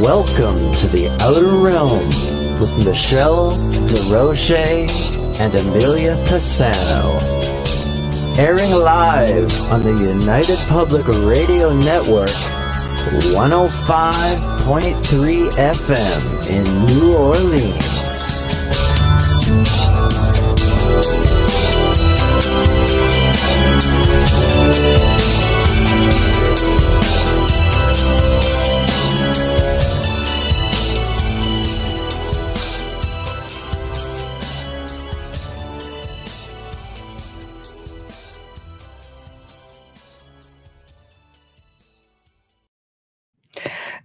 Welcome to the Outer Realm with Michelle Desrochers and Amelia Pisano. Airing live on the United Public Radio Network, 105.3 FM in New Orleans.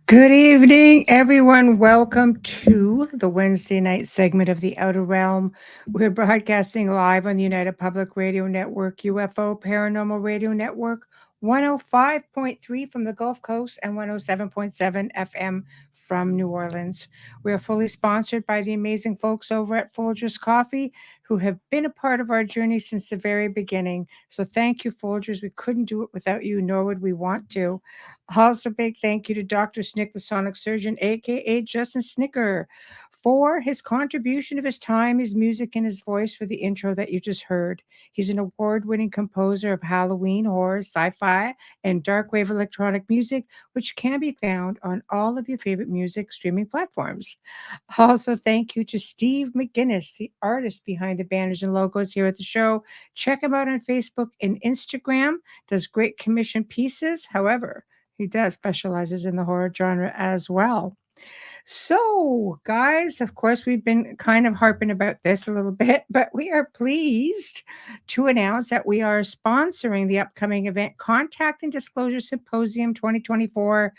Good evening, everyone. Welcome to the Wednesday night segment of The Outer Realm. We're broadcasting live on the United Public Radio Network, UFO Paranormal Radio Network, 105.3 from the Gulf Coast and 107.7 FM from New Orleans. We are fully sponsored by the amazing folks over at Folgers Coffee, who have been a part of our journey since the very beginning. So thank you, Folgers. We couldn't do it without you, nor would we want to. Also, big thank you to Dr. Snick, the sonic surgeon, aka Justin Snicker, for his contribution of his time, his music, and his voice for the intro that you just heard. He's an award-winning composer of Halloween, horror, sci-fi, and dark wave electronic music, which can be found on all of your favorite music streaming platforms. Also, thank you to Steve McGinnis, the artist behind the banners and logos here at the show. Check him out on Facebook and Instagram. Does great commission pieces. However, he does specializes in the horror genre as well. So, guys, of course, we've been kind of harping about this a little bit, but we are pleased to announce that we are sponsoring the upcoming event, Contact and Disclosure Symposium 2024,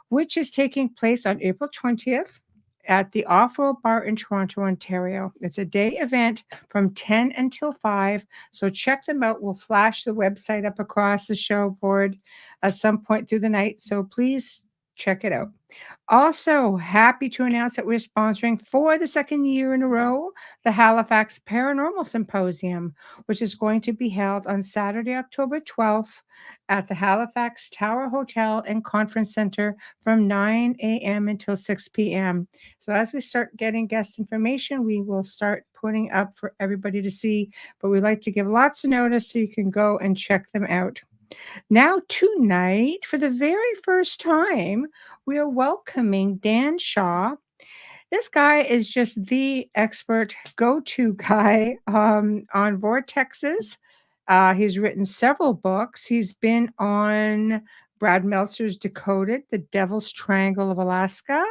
which is taking place on April 20th at the Off-Road Bar in Toronto, Ontario. It's a day event from 10 until 5, so check them out. We'll flash the website up across the show board at some point through the night, so please check it out. Also, happy to announce that we're sponsoring for the second year in a row the Halifax Paranormal Symposium, which is going to be held on Saturday, October 12th at the Halifax Tower Hotel and Conference Center from 9 a.m. until 6 p.m. So as we start getting guest information, we will start putting up for everybody to see, but we like to give lots of notice so you can go and check them out. Now, tonight, for the very first time, we are welcoming Dan Shaw. This guy is just the expert go-to guy on vortexes. He's written several books. He's been on Brad Meltzer's Decoded, The Devil's Triangle of Alaska,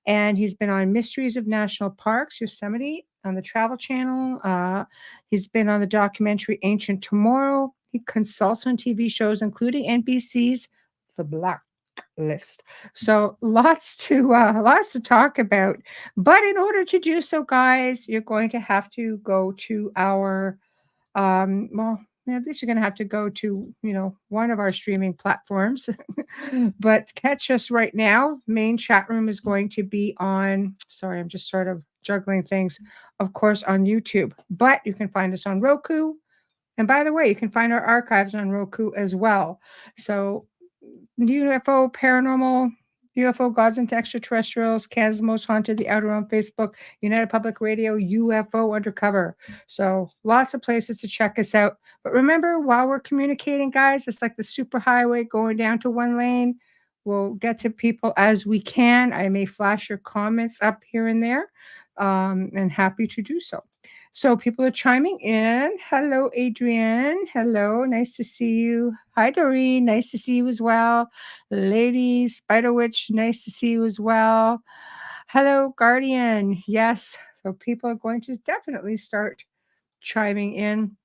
and he's been on Mysteries of National Parks, Yosemite, on the Travel Channel. He's been on the documentary Ancient Tomorrow. He consults on TV shows, including NBC's The Blacklist. So lots to talk about. But in order to do so, guys, you're going to have to go to our at least you're going to have to go to, one of our streaming platforms. But catch us right now. Main chat room is going to be on, sorry, I'm just sort of juggling things, of course, on YouTube. But you can find us on Roku. And by the way, you can find our archives on Roku as well. So UFO Paranormal, UFO Gods and Extraterrestrials, Canada's Most Haunted, The Outer Realm, Facebook, United Public Radio, UFO Undercover. So lots of places to check us out. But remember, while we're communicating, guys, it's like the superhighway going down to one lane. We'll get to people as we can. I may flash your comments up here and there, and happy to do so. So people are chiming in. Hello, Adrienne. Hello, nice to see you. Hi, Doreen. Nice to see you as well. Lady Spider Witch, nice to see you as well. Hello, Guardian. Yes, so people are going to definitely start chiming in.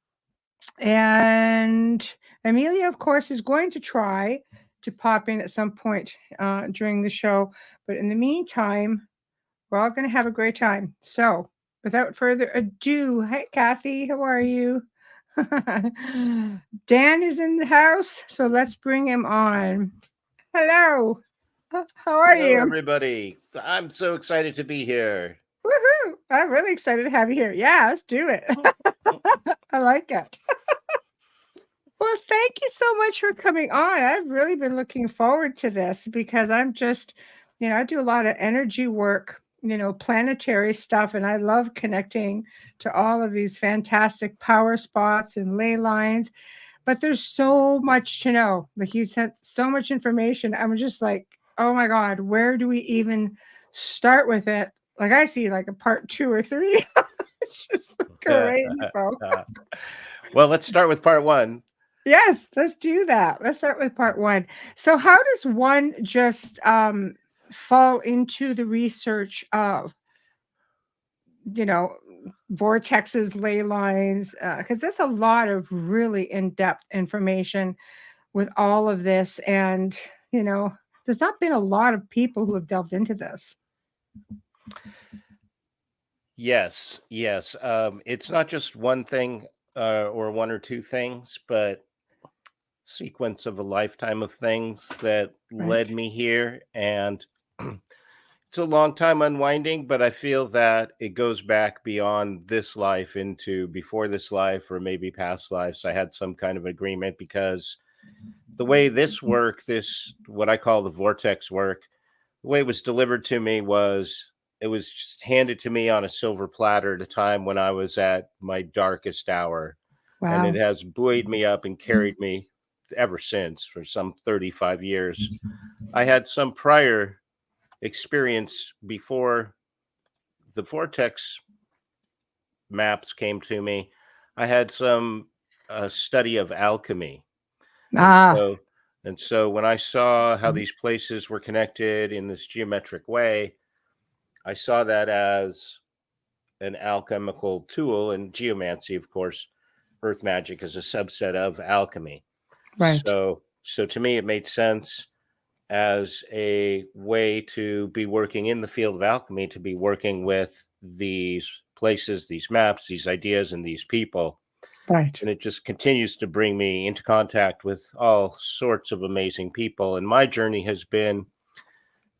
And Amelia, of course, is going to try to pop in at some point during the show. But in the meantime, we're all going to have a great time. So without further ado, hi, Kathy, how are you? Dan is in the house, so let's bring him on. Hello. How are you? Hello, everybody. I'm so excited to be here. Woohoo! I'm really excited to have you here. Yeah, let's do it. I like it. Well, thank you so much for coming on. I've really been looking forward to this because I'm just I do a lot of energy work, planetary stuff, and I love connecting to all of these fantastic power spots and ley lines. But there's so much to know. Like you sent so much information. I'm just like, oh my God, where do we even start with it? Like I see like a part 2 or 3. It's just great info. Well, let's start with part 1. Yes, let's do that. Let's start with part 1. So how does one just fall into the research of, vortexes, ley lines? Because there's a lot of really in-depth information with all of this. And, there's not been a lot of people who have delved into this. Yes. It's not just one thing or one or two things, but sequence of a lifetime of things that Right. led me here. And it's a long time unwinding, but I feel that it goes back beyond this life into before this life or maybe past lives. I had some kind of agreement because the way this work, this what I call the vortex work, the way it was delivered to me was it was just handed to me on a silver platter at a time when I was at my darkest hour. And it Wow. has buoyed me up and carried me ever since for some 35 years. I had some prior experience before the vortex maps came to me. I had some study of alchemy. And Ah, so and so when I saw how these places were connected in this geometric way, I saw that as an alchemical tool, and geomancy, of course, earth magic is a subset of alchemy. right. So to me it made sense as a way to be working in the field of alchemy, to be working with these places, these maps, these ideas, and these people. Right. And it just continues to bring me into contact with all sorts of amazing people. And my journey has been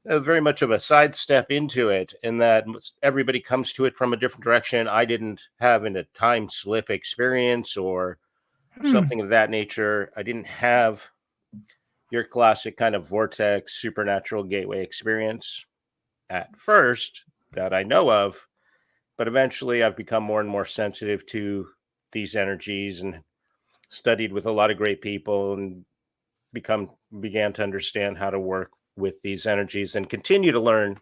very much of a sidestep into it, in that everybody comes to it from a different direction. I didn't have a time slip experience or Hmm. something of that nature. I didn't have your classic kind of vortex supernatural gateway experience at first that I know of, but eventually I've become more and more sensitive to these energies and studied with a lot of great people and become began to understand how to work with these energies and continue to learn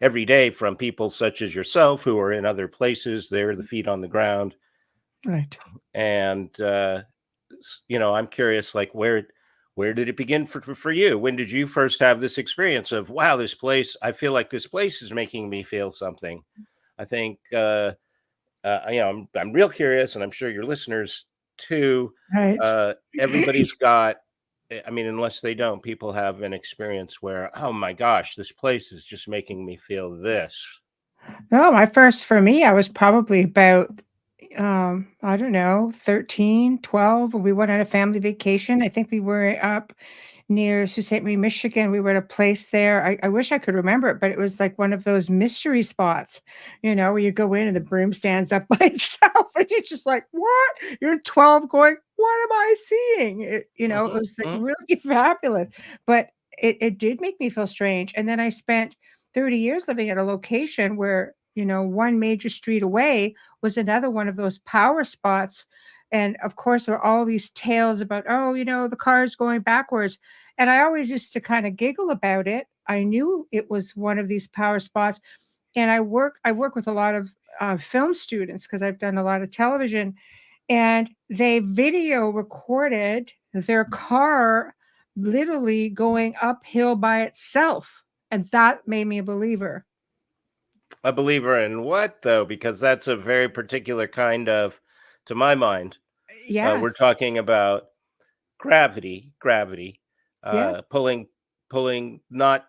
every day from people such as yourself who are in other places. They're the feet on the ground. Right. And I'm curious, like, where did it begin for you? When did you first have this experience of, wow, this place, I feel like this place is making me feel something? I think I'm real curious, and I'm sure your listeners too. Right. Everybody's got, I mean, unless they don't, people have an experience where, oh my gosh, this place is just making me feel this. No, for me, I was probably about, I don't know, 13, 12. We went on a family vacation. I think we were up near Sault Ste. Marie, Michigan. We were at a place there. I wish I could remember it, but it was like one of those mystery spots, where you go in and the broom stands up by itself and you're just like, what? You're 12 going, what am I seeing? It Mhm, was like mhm. really fabulous, but it did make me feel strange. And then I spent 30 years living at a location where, one major street away was another one of those power spots. And of course, there are all these tales about, oh, the car's going backwards. And I always used to kind of giggle about it. I knew it was one of these power spots. And I work with a lot of film students because I've done a lot of television, and they video recorded their car literally going uphill by itself. And that made me a believer. A believer in what, though? Because that's a very particular kind of, to my mind, Yes, we're talking about gravity, yes, pulling not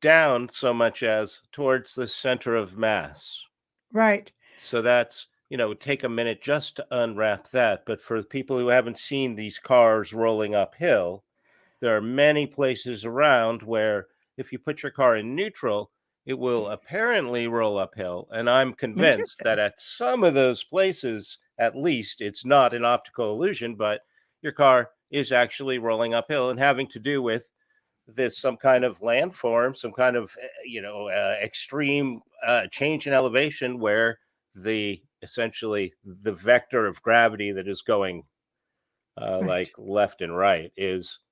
down so much as towards the center of mass. right. So that's, take a minute just to unwrap that. But for people who haven't seen these cars rolling uphill, there are many places around where if you put your car in neutral, it will apparently roll uphill. And I'm convinced that Interesting. at some of those places, at least, it's not an optical illusion, but your car is actually rolling uphill and having to do with there's some kind of landform, some kind of extreme change in elevation where essentially the vector of gravity that is going Right. like left and right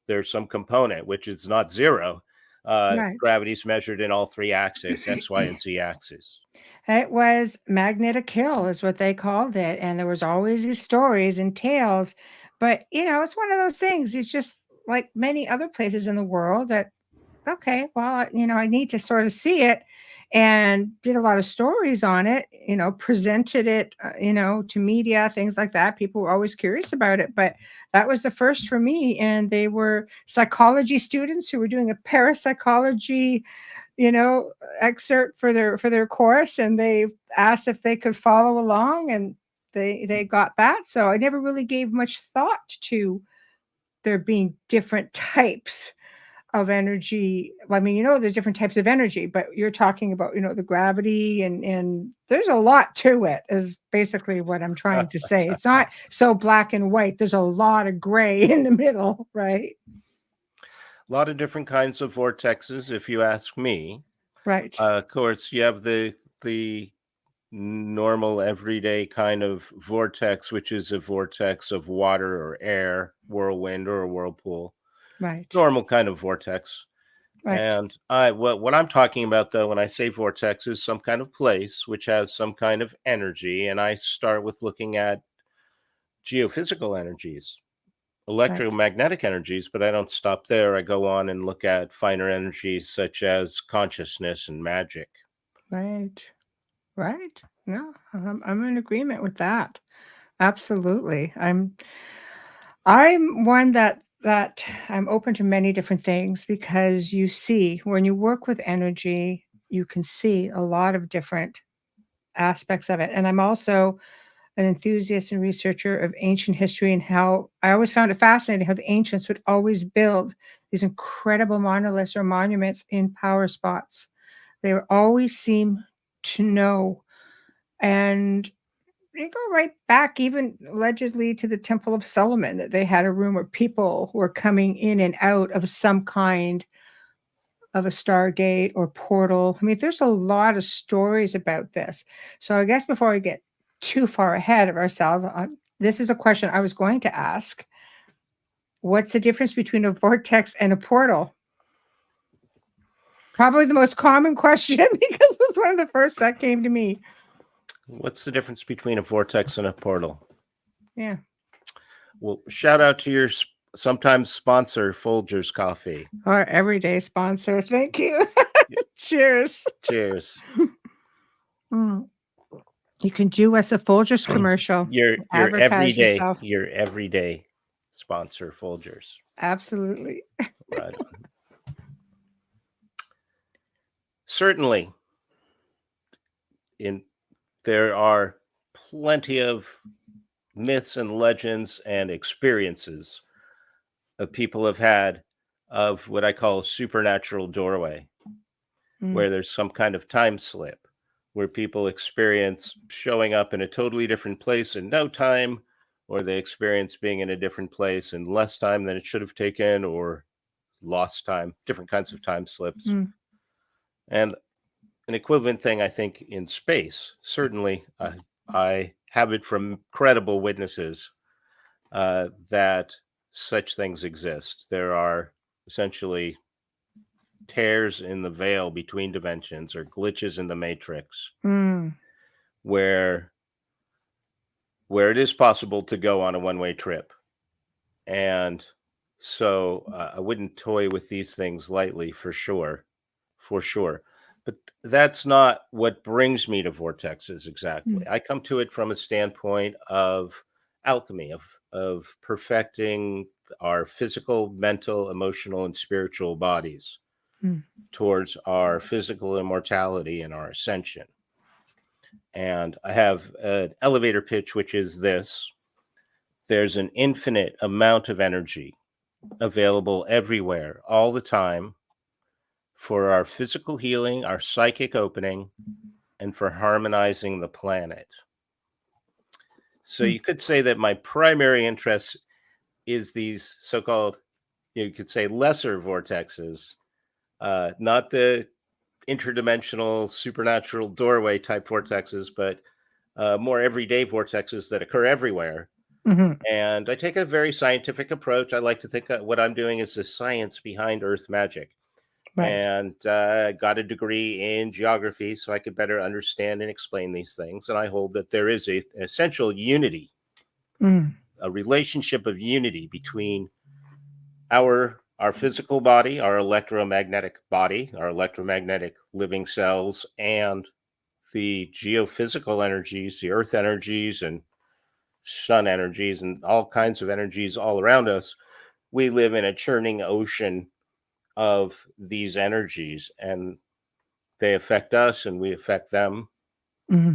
there's some component which is not zero. Right. Gravity's measured in all three axes, X, Y, and Z axes. It was magnetic hill is what they called it, and there was always these stories and tales, but, it's one of those things, it's just like many other places in the world that, okay, well, I need to sort of see it, and did a lot of stories on it, presented it, to media, things like that. People were always curious about it, but that was the first for me, and they were psychology students who were doing a parapsychology, you know, excerpt for their course, and they asked if they could follow along, and they got that. So I never really gave much thought to there being different types of energy. Well, I mean, there's different types of energy, but you're talking about, the gravity, and there's a lot to it, is basically what I'm trying to say. It's not so black and white. There's a lot of gray in the middle, right? A lot of different kinds of vortexes, if you ask me. Right. Of course, you have the normal everyday kind of vortex, which is a vortex of water or air, whirlwind or a whirlpool. Right. Normal kind of vortex. Right. And what I'm talking about, though, when I say vortex, is some kind of place which has some kind of energy. And I start with looking at geophysical energies, electromagnetic energies, but I don't stop there. I go on and look at finer energies such as consciousness and magic. Right. Right. No, I'm in agreement with that. Absolutely. I'm one that I'm open to many different things, because you see, when you work with energy, you can see a lot of different aspects of it. And I'm also an enthusiast and researcher of ancient history, and how I always found it fascinating how the ancients would always build these incredible monoliths or monuments in power spots. They would always seem to know. And they go right back, even allegedly, to the Temple of Solomon, that they had a room where people were coming in and out of some kind of a stargate or portal. I mean, there's a lot of stories about this. So I guess before we get too far ahead of ourselves, this is a question I was going to ask. What's the difference between a vortex and a portal? Probably the most common question, because it was one of the first that came to me. What's the difference between a vortex and a portal? Yeah. Well, shout out to your sometimes sponsor, Folgers Coffee. Our everyday sponsor. Thank you. Cheers. Cheers. Mm. You can do us a Folgers commercial. Your Advertise yourself. your everyday sponsor, Folgers. Absolutely. Right on. Certainly, there are plenty of myths and legends and experiences that people have had of what I call a supernatural doorway, where there's some kind of time slip, where people experience showing up in a totally different place in no time, or they experience being in a different place in less time than it should have taken, or lost time, different kinds of time slips. And an equivalent thing, I think, in space. Certainly, I have it from credible witnesses that such things exist. There are essentially tears in the veil between dimensions, or glitches in the matrix, where it is possible to go on a one-way trip. And so I wouldn't toy with these things lightly, for sure. But that's not what brings me to vortexes exactly. I come to it from a standpoint of alchemy, of perfecting our physical, mental, emotional, and spiritual bodies towards our physical immortality and our ascension. And I have an elevator pitch, which is this: there's an infinite amount of energy available everywhere, all the time, for our physical healing, our psychic opening, and for harmonizing the planet. So you could say that my primary interest is these so-called you could say lesser vortexes, not the interdimensional supernatural doorway type vortexes, but more everyday vortexes that occur everywhere. Hmm. And I take a very scientific approach. I like to think what I'm doing is the science behind Earth magic. Right. And got a degree in geography so I could better understand and explain these things. And I hold that there is an essential unity, Mm. a relationship of unity between our physical body, our electromagnetic body, our electromagnetic living cells, and the geophysical energies, the earth energies and sun energies and all kinds of energies all around us. We live in a churning ocean of these energies, and they affect us and we affect them. Hmm.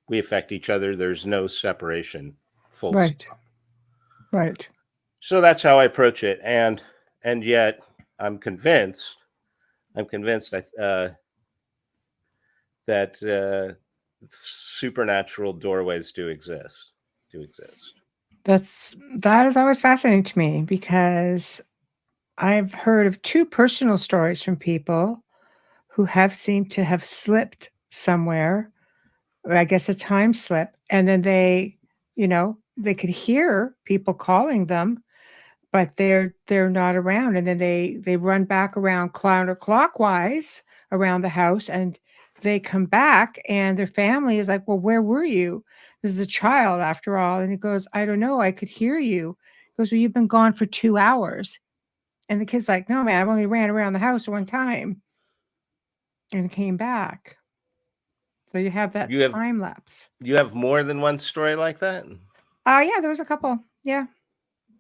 We affect each other. There's no separation. Full Right. stop. Right. So that's how I approach it. And yet I'm convinced that supernatural doorways do exist. That is always fascinating to me because I've heard of two personal stories from people who have seemed to have slipped somewhere, or I guess a time slip, and then they could hear people calling them, but they're not around, and then they run back around counterclockwise around the house, and they come back, and their family is like, "Well, where were you? This is a child after all." And he goes, "I don't know. I could hear you." He goes, "Well, you've been gone for 2 hours." And the kid's like, "No, man, I've only ran around the house one time and came back." So you have that You have time lapse. you have more than one story like that? Yeah, there was a couple. Yeah.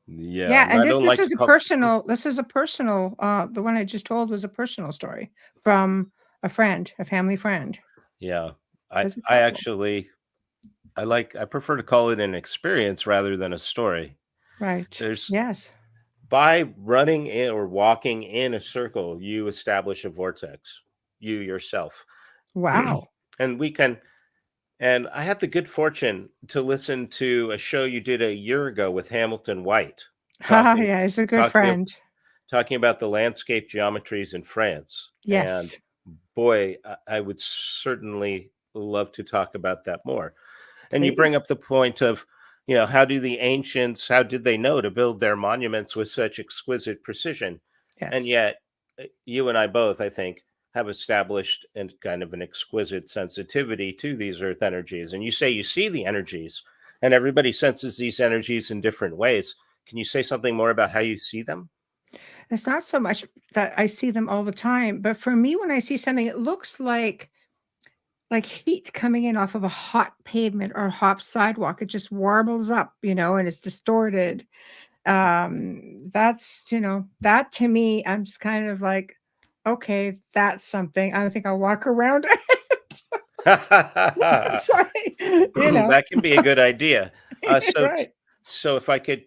Yeah, Yeah, and I don't this like to was a call. personal, the one I just told was a personal story from a friend, a family friend. Yeah, I There's a I couple. actually I prefer to call it an experience rather than a story. Right. There's Yes. By running in or walking in a circle, you establish a vortex, you yourself. Wow. and we can and I had the good fortune to listen to a show you did a year ago with Hamilton White talking Yeah, he's a good talking friend. talking about the landscape geometries in France. And Yes. boy, I would certainly love to talk about that more. And you bring Please. up the point of, how how did they know to build their monuments with such exquisite precision? And Yes. yet, you and I both, I think, have established and kind of an exquisite sensitivity to these earth energies. And you say you see the energies, and everybody senses these energies in different ways. Can you say something more about how you see them? It's not so much that I see them all the time, but for me, when I see something, it looks like heat coming in off of a hot pavement or a hot sidewalk. It just warbles up, and it's distorted. That to me, I'm just kind of like, okay, that's something. I don't think I'll walk around it. Sorry, That can be a good idea. Uh, so, right. so if I could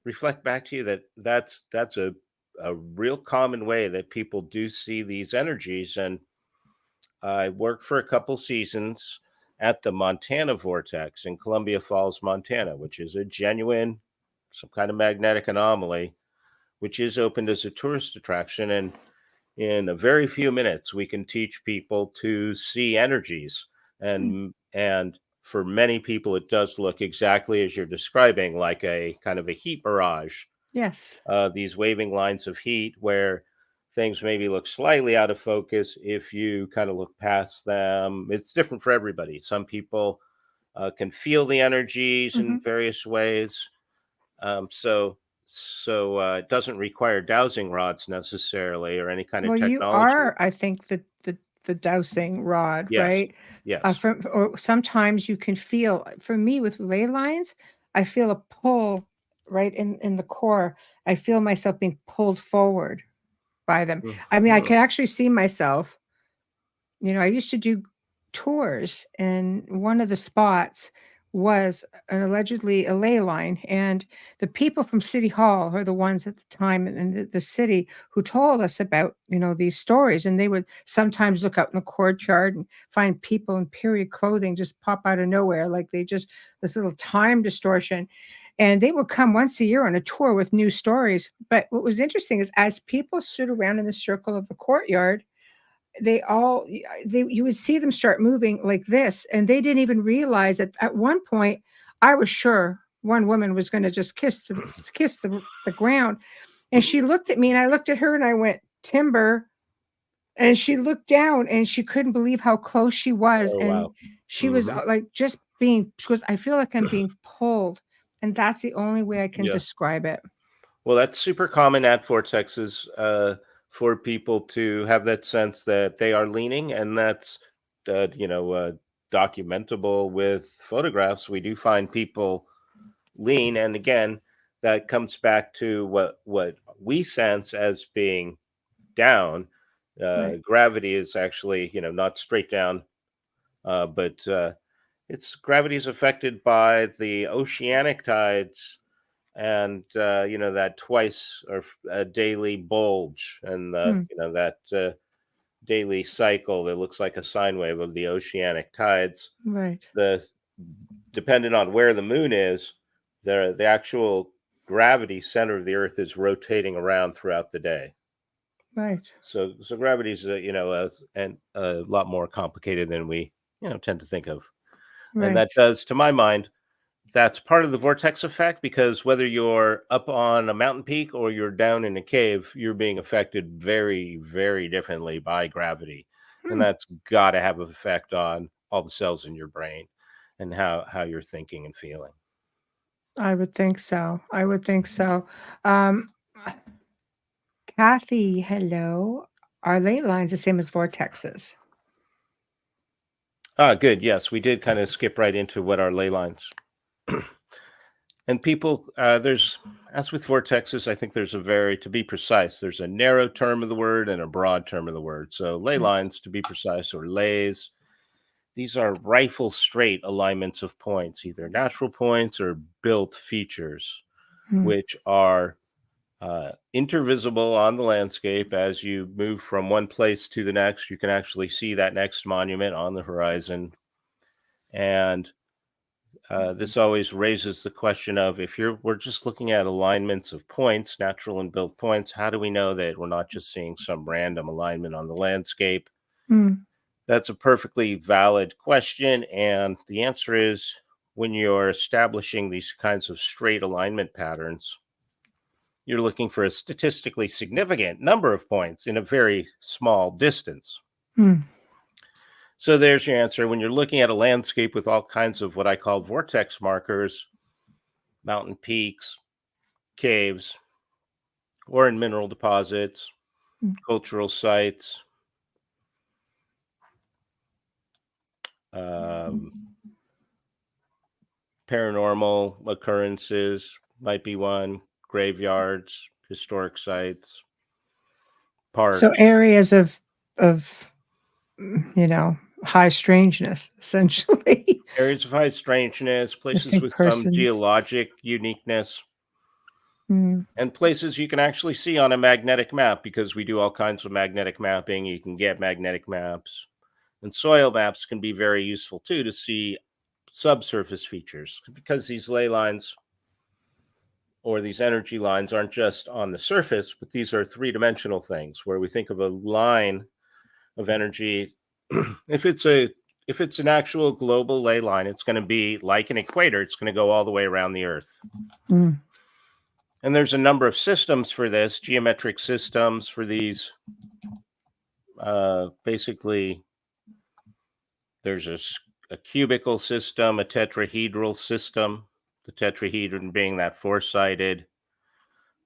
reflect back to you that's a real common way that people do see these energies. And I worked for a couple seasons at the Montana Vortex in Columbia Falls, Montana, which is a genuine, some kind of magnetic anomaly, which is opened as a tourist attraction. And in a very few minutes, we can teach people to see energies. Mm. And for many people, it does look exactly as you're describing, like a kind of a heat mirage, Yes. these waving lines of heat where things maybe look slightly out of focus if you kind of look past them. It's different for everybody. Some people can feel the energies in Hmm. various ways. So it doesn't require dowsing rods necessarily or any kind of Well, you technology. are, I think, the dowsing rod, Yes, right? yes. Or sometimes you can feel. For me, with ley lines, I feel a pull right in the core. I feel myself being pulled forward by them. I mean, I Mhm. can actually see myself. I used to do tours, and one of the spots was an allegedly a ley line, and the people from City Hall are the ones at the time in the city who told us about, these stories, and they would sometimes look out in the courtyard and find people in period clothing just pop out of nowhere, like they just this little time distortion. And they would come once a year on a tour with new stories. But what was interesting is as people stood around in the circle of the courtyard, you would see them start moving like this, and they didn't even realize that at one point I was sure one woman was going to just kiss the ground. And she looked at me and I looked at her and I went, "Timber." And she looked down and she couldn't believe how close she was. Oh, And wow. she was like just she goes, "I feel like I'm being pulled." And that's the only way I can Yeah. describe it. Well, that's super common at Vortexes, for people to have that sense that they are leaning, and that's documentable with photographs. We do find people lean, and again, that comes back to what we sense as being down. Right. Gravity is actually, not straight down, but it's gravity is affected by the oceanic tides and that twice or a daily bulge and Hmm. that daily cycle that looks like a sine wave of the oceanic tides. Right. The Depending on where the moon is, the actual gravity center of the earth is rotating around throughout the day. Right. So gravity is and a lot more complicated than we tend to think of. And Right. that does, to my mind, that's part of the vortex effect, because whether you're up on a mountain peak or you're down in a cave, you're being affected very, very differently by gravity. And Hmm. that's got to have an effect on all the cells in your brain and how you're thinking and feeling. I would think so. I would think so. Um, Kathy, hello. Are ley lines the same as vortexes? Ah, good. Yes, we did kind of skip right into what are ley lines. And people, as with vortexes, I think to be precise, there's a narrow term of the word and a broad term of the word. So ley Right. lines, to be precise, or lays, these are rifle straight alignments of points, either natural points or built features, Hmm. which are intervisible on the landscape. As you move from one place to the next, you can actually see that next monument on the horizon. And this always raises the question of, if we're just looking at alignments of points, natural and built points, how do we know that we're not just seeing some random alignment on the landscape? Hmm. That's a perfectly valid question. And the answer is, when you're establishing these kinds of straight alignment patterns, you're looking for a statistically significant number of points in a very small distance. Hmm. So there's your answer. When you're looking at a landscape with all kinds of what I call vortex markers, mountain peaks, caves, or in mineral deposits, Hmm. cultural sites, um, paranormal occurrences might be one, graveyards, historic sites, So parks, areas of high strangeness, essentially. areas of high strangeness, places Missing with some persons. geologic uniqueness, Hmm. and places you can actually see on a magnetic map, because we do all kinds of magnetic mapping. You can get magnetic maps, and soil maps can be very useful too to see subsurface features, because these ley lines or these energy lines aren't just on the surface, but these are three-dimensional things where we think of a line of energy. if it's an actual global ley line, it's going to be like an equator. It's going to go all the way around the earth. Hmm. And there's a number of systems for this, geometric systems for these. Basically, there's a cubical system, a tetrahedral system, the tetrahedron being that four-sided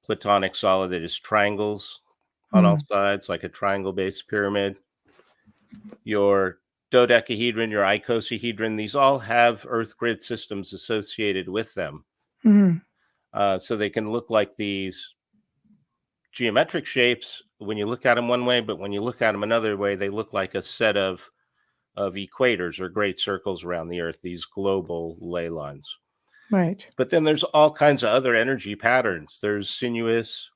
platonic solid that is triangles on all Hmm. sides, like a triangle-based pyramid. Your dodecahedron, your icosahedron, these all have earth grid systems associated with them. Hmm. So they can look like these geometric shapes when you look at them one way, but when you look at them another way, they look like a set of equators or great circles around the earth, these global ley lines. Right. But then there's all kinds of other energy patterns. There's sinuous,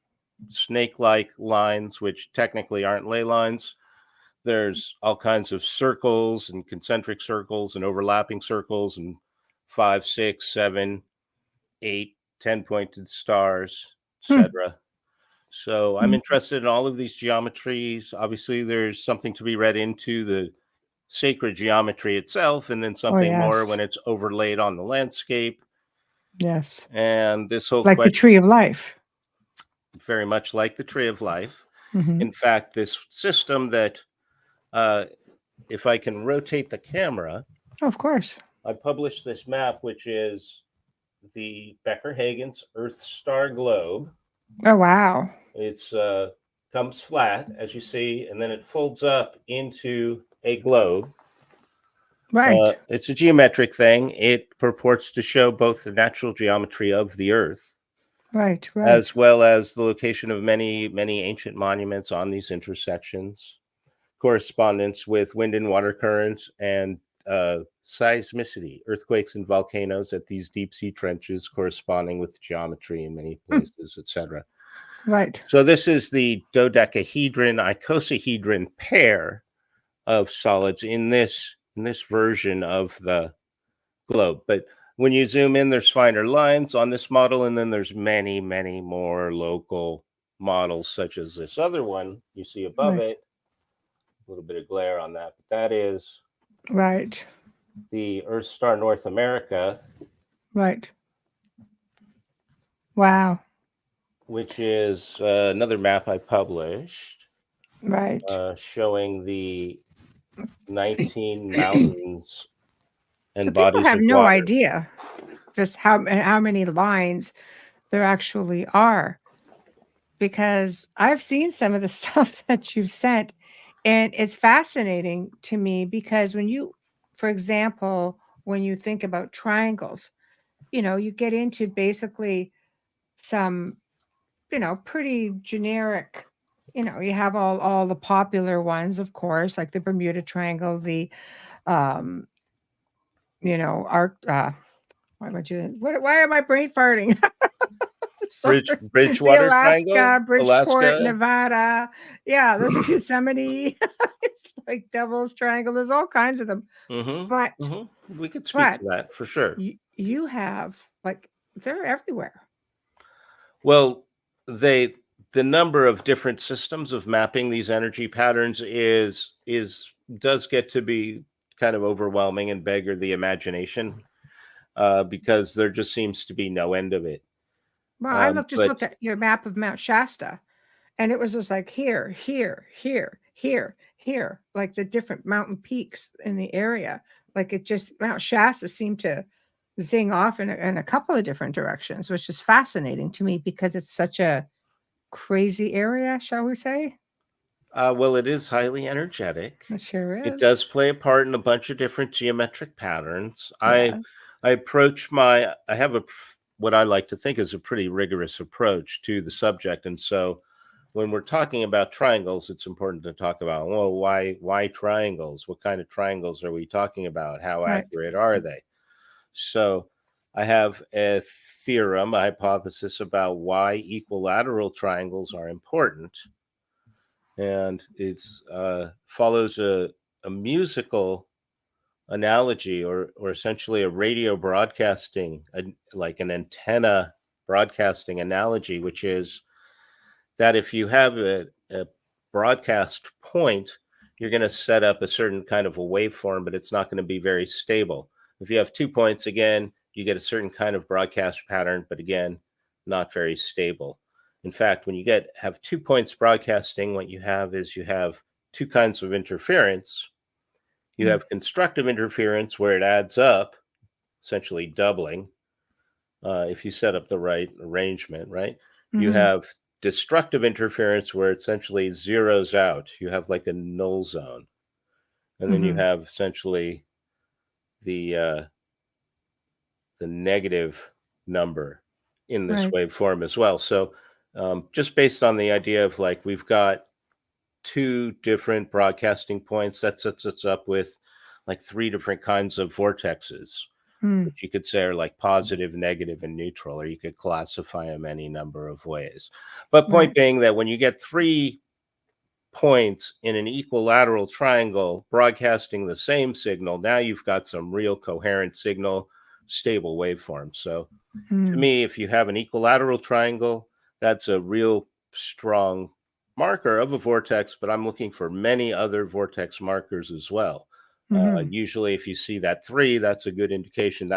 snake-like lines, which technically aren't ley lines. There's all kinds of circles and concentric circles and overlapping circles and 5, 6, 7, 8 10-pointed stars, Hmm. etc. So I'm interested in all of these geometries. Obviously, there's something to be read into the sacred geometry itself, and then something more yes. when it's overlaid on the landscape. Yes. And this whole Like the question, tree of life. very much like the tree of life. Mhm. In fact, this system that, if I can rotate the camera, Of course. I published this map, which is the Becker-Hagen's Earth Star Globe. Oh, wow. It's comes flat, as you see, and then it folds up into a globe. Right. It's a geometric thing. It purports to show both the natural geometry of the Earth, Right. Right. as well as the location of many, many ancient monuments on these intersections, correspondence with wind and water currents, and seismicity, earthquakes and volcanoes at these deep sea trenches, corresponding with geometry in many places, etc. Right. So this is the dodecahedron icosahedron pair of solids in this version of the globe. But when you zoom in, there's finer lines on this model, and then there's many, many more local models, such as this other one you see above Right. it. A little bit of glare on that, but that is Right. the Earth Star North America, Right. Wow. which is another map I published, Right. showing the 19 mountains and So people bodies have of no water. idea just how many lines there actually are, because I've seen some of the stuff that you've sent, and it's fascinating to me because when you, for example, when you think about triangles, you get into basically some, pretty generic, you have all the popular ones, of course, like the Bermuda Triangle, the um, arc why am I brain farting? Sorry. The Bridgewater Triangle, Alaska, Bridgeport, Alaska. Nevada. Yeah, there's Yosemite. It's like Devil's Triangle. There's all kinds of them. But We could speak but to that for sure. you have, like, they're everywhere. Well, the number of different systems of mapping these energy patterns does get to be kind of overwhelming and beggar the imagination, because there just seems to be no end of it. Well, I just But looked at your map of Mount Shasta, and it was just like here, here, here, here, here, like the different mountain peaks in the area. Like it just Mount Shasta seemed to zing off in a couple of different directions, which is fascinating to me because it's such a crazy area, shall we say? well, it is highly energetic. It sure It is. does play a part in a bunch of different geometric patterns. Yeah. I have what I like to think is a pretty rigorous approach to the subject. And so when we're talking about triangles, it's important to talk about, well, why triangles? What kind of triangles are we talking about? How Right. accurate are they? So I have a theorem, a hypothesis about why equilateral triangles are important. And it's follows a musical analogy, or essentially a radio broadcasting, like an antenna broadcasting analogy, which is that if you have a broadcast point, you're going to set up a certain kind of a waveform, but it's not going to be very stable. If you have 2 points, again, you get a certain kind of broadcast pattern, but again, not very stable. In fact, when you have 2 points broadcasting, what you have is you have two kinds of interference. You have constructive interference where it adds up, essentially doubling, if you set up the right arrangement, right? You have destructive interference where it essentially zeroes out. You have like a null zone. And then you have essentially the negative number in this Right. waveform as well. So just based on the idea of, like, we've got two different broadcasting points, that sets us up with like three different kinds of vortexes, which you could say are like positive, negative, and neutral, or you could classify them any number of ways. But point Right. being that when you get 3 points in an equilateral triangle broadcasting the same signal, now you've got some real coherent signal, stable waveforms. So To me, if you have an equilateral triangle, that's a real strong marker of a vortex, but I'm looking for many other vortex markers as well. Usually if you see that 3, that's a good indication.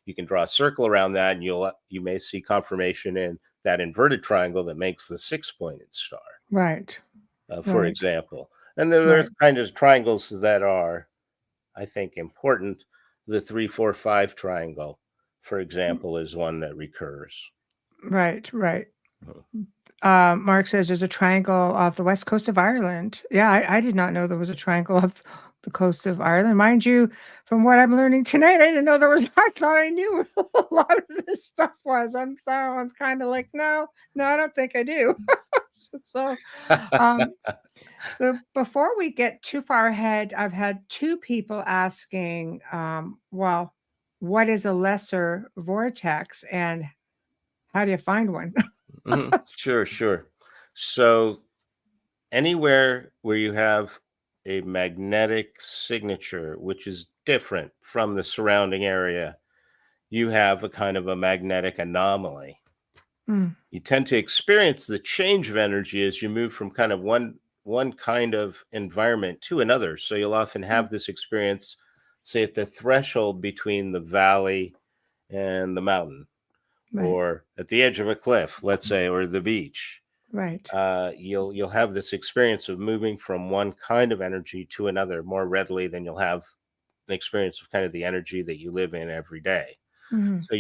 You can draw a circle around that, and you may see confirmation in that inverted triangle that makes the 6-pointed star, Right. for Right. example. And there's kind of triangles that are, I think, important. The 3, 4, 5 triangle, for example, is one that recurs. Right. Mhm. Mark says there's a triangle off the west coast of Ireland. Yeah, I did not know there was a triangle off the coast of Ireland. Mind you, from what I'm learning tonight, I didn't know there was. I thought I knew what a lot of this stuff was. I'm kind of like, no, I don't think I do. so, so before we get too far ahead, I've had 2 people asking, well, what is a lesser vortex and how do you find one? Sure. So anywhere where you have a magnetic signature, which is different from the surrounding area, you have a kind of a magnetic anomaly. You tend to experience the change of energy as you move from kind of one kind of environment to another. So you'll often have this experience, say, at the threshold between the valley and the mountain, Right. or at the edge of a cliff, let's say, or the beach. Right. You'll have this experience of moving from one kind of energy to another more readily than you'll have an experience of kind of the energy that you live in every day. So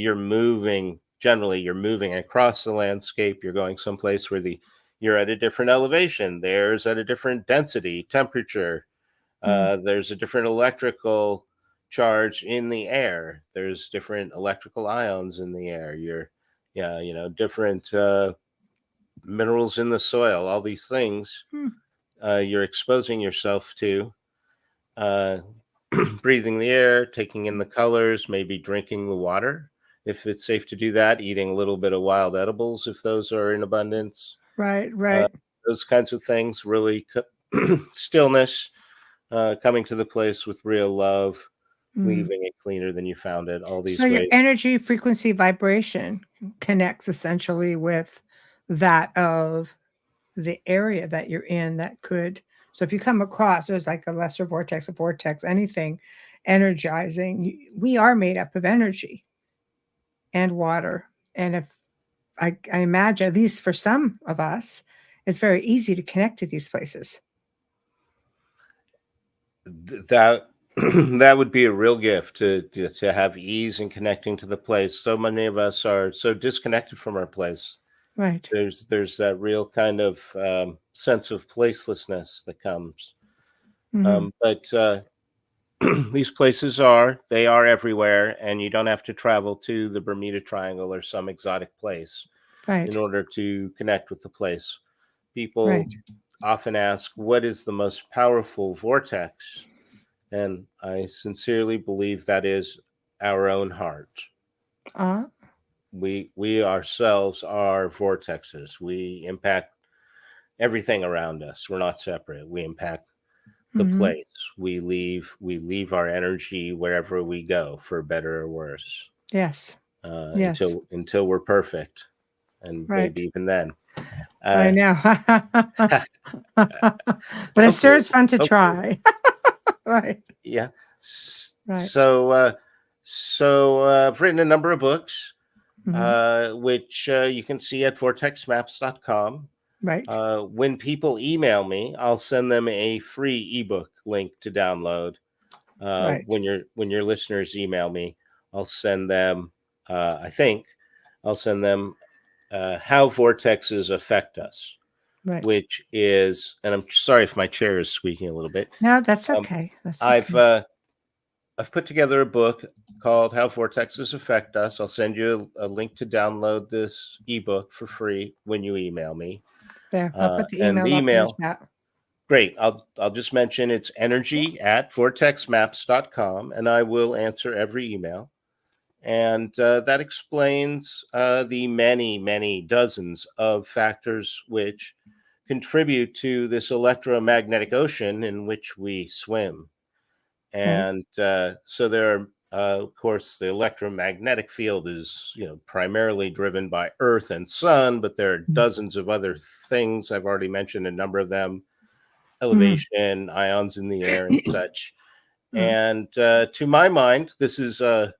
generally you're moving across the landscape. You're going someplace where you're at a different elevation. There's at a different density, temperature. There's a different electrical charge in the air. There's different electrical ions in the air. Different minerals in the soil, all these things you're exposing yourself to, breathing the air, taking in the colors, maybe drinking the water if it's safe to do that, eating a little bit of wild edibles if those are in abundance. Right. Those kinds of things, really stillness, coming to the place with real love, leaving it cleaner than you found it, all these So your ways. energy, frequency, vibration connects essentially with that of the area that you're in that could. So if you come across, there's like a lesser vortex, a vortex, anything energizing, we are made up of energy and water. And if I imagine, at least for some of us, it's very easy to connect to these places. That that would be a real gift to have ease in connecting to the place. So many of us are so disconnected from our place. Right. There's that real kind of sense of placelessness that comes. But these places they are everywhere, and you don't have to travel to the Bermuda Triangle or some exotic place Right. in order to connect with the place. People Right. often ask, what is the most powerful vortex? And I sincerely believe that is our own heart. We ourselves are vortexes. We impact everything around us. We're not separate. We impact the place. We leave our energy wherever we go, for better or worse. Yes. Until we're perfect, and Right. maybe even then. I know. But it sure is fun to try. Right. Yeah. Right. So I've written a number of books, which you can see at vortexmaps.com. Right. When people email me, I'll send them a free ebook link to download. Right. When your listeners email me, I'll send them. I'll send them how vortexes affect us, Right. which is, and I'm sorry if my chair is squeaking a little bit. No, that's okay. That's okay. I've put together a book called How Vortexes Affect Us. I'll send you a link to download this ebook for free when you email me. There, I'll put the And email up in the chat. Great. I'll just mention it's energy@vortexmaps.com, and I will answer every email. And that explains the many dozens of factors which contribute to this electromagnetic ocean in which we swim. And so there are Of course, the electromagnetic field is, primarily driven by Earth and Sun, but there are Mm. dozens of other things. I've already mentioned a number of them: Mm. elevation, ions in the air, and such. Mm. And to my mind, this is a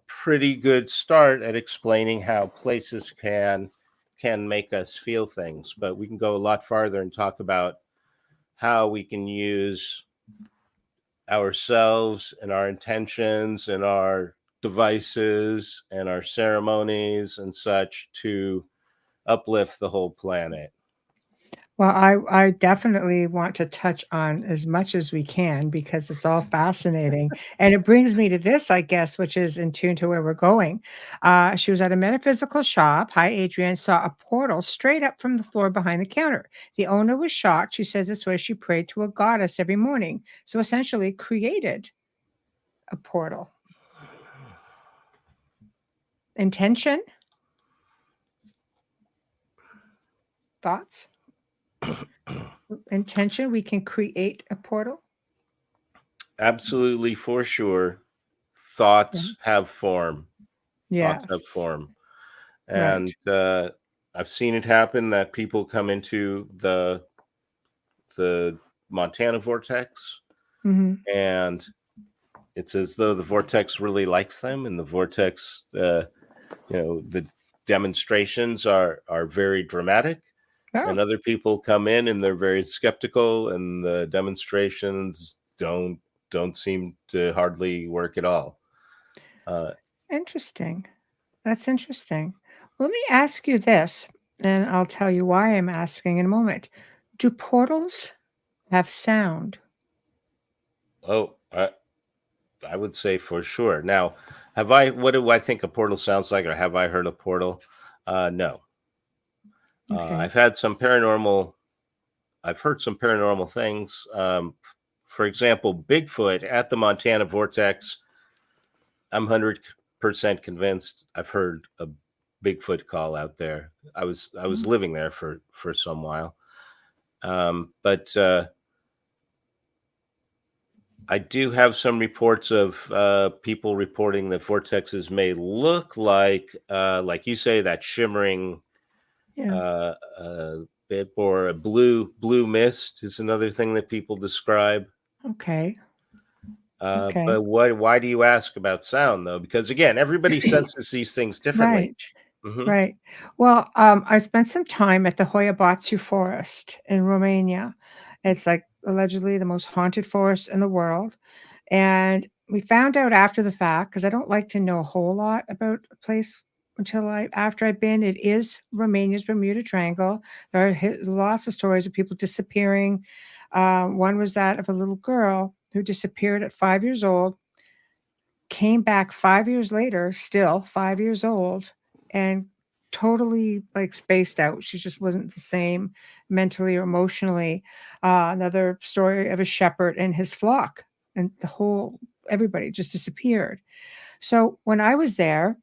pretty good start at explaining how places can make us feel things. But we can go a lot farther and talk about how we can use ourselves and our intentions and our devices and our ceremonies and such to uplift the whole planet. Well, I definitely want to touch on as much as we can because it's all fascinating. And it brings me to this, I guess, which is in tune to where we're going. She was at a metaphysical shop. Hi, Adrian. Saw a portal straight up from the floor behind the counter. The owner was shocked. She says it's where she prayed to a goddess every morning. So essentially created a portal. Intention? Thoughts? Intention? We can create a portal? Absolutely, for sure. Yeah. Thoughts have form. Thoughts have Yes. form. Right. And I've seen it happen that people come into the Montana vortex, Hmm. and it's as though the vortex really likes them, and the vortex, the demonstrations are very dramatic, Oh, and other people come in and they're very skeptical, and the demonstrations don't seem to hardly work at all. Uh, interesting. That's interesting. Let me ask you this, and I'll tell you why I'm asking in a moment. Do portals have sound? oh, I would say for sure. Now, have I? What do I think a portal sounds like, or have I heard a portal? No. Okay. I've had some paranormal. I've heard some paranormal things. For example, Bigfoot at the Montana vortex. I'm 100% convinced I've heard a Bigfoot call out there. I was Mm. living there for some while, but I do have some reports of people reporting that vortexes may look like you say, that shimmering Yeah. bit, or a blue mist is another thing that people describe. Okay. Okay. But why do you ask about sound though? Because again, everybody senses these things differently. Right. Hmm. Right. Well, I spent some time at the Hoia Forest in Romania. It's like allegedly the most haunted forest in the world. And we found out after the fact, because I don't like to know a whole lot about a place until after I've been. It is Romania's Bermuda Triangle. There are lots of stories of people disappearing. One was that of a little girl who disappeared at 5 years old, came back 5 years later, still 5 years old, and totally like spaced out. She just wasn't the same mentally or emotionally. Another story of a shepherd and his flock, and everybody just disappeared. So when I was there,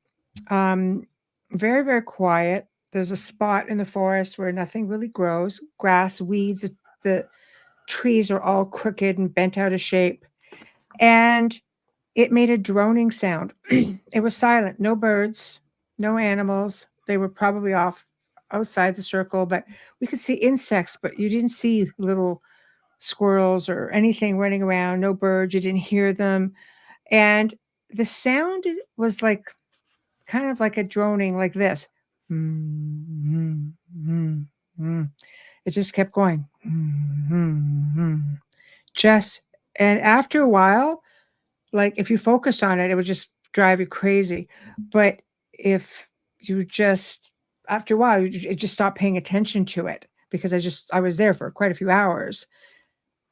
um, very, very quiet. There's a spot in the forest where nothing really grows, grass, weeds, the trees are all crooked and bent out of shape. And it made a droning sound. It was silent, no birds, no animals. They were probably off outside the circle, but we could see insects, but you didn't see little squirrels or anything running around, no birds, you didn't hear them. And the sound was like kind of like a droning like this. Mm, mm, mm, mm. It just kept going. Mm, mm, mm. Just and after a while, like, if you focused on it, it would just drive you crazy. But if you just after a while, you just stop paying attention to it because I was there for quite a few hours,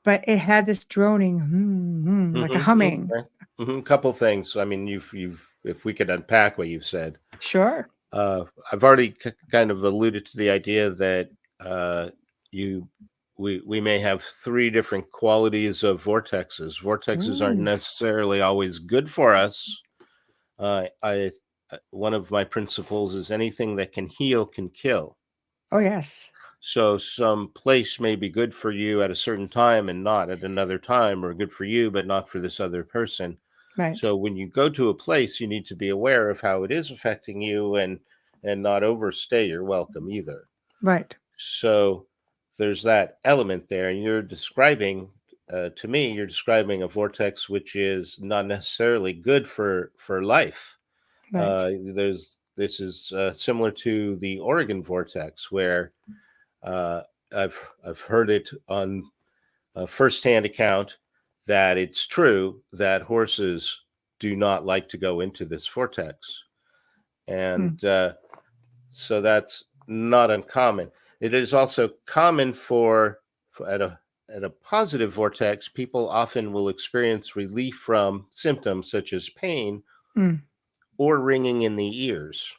but it had this droning, like a Hmm. humming. Okay. Couple things. I mean, you've if we could unpack what you've said. Sure. I've already kind of alluded to the idea that uh, you we may have three different qualities of vortexes. Vortexes aren't Ooh. necessarily always good for us. I One of my principles is anything that can heal can kill. Oh, yes. So some place may be good for you at a certain time and not at another time, or good for you but not for this other person. Right. So when you go to a place, you need to be aware of how it is affecting you and not overstay your welcome either. Right. So there's that element there. And you're describing, to me, you're describing a vortex which is not necessarily good for life. Right. This is similar to the Oregon vortex, where uh, I've heard it on a firsthand account that it's true that horses do not like to go into this vortex, Mm. and so that's not uncommon. It is also common for at a positive vortex, people often will experience relief from symptoms such as pain Mm. or ringing in the ears.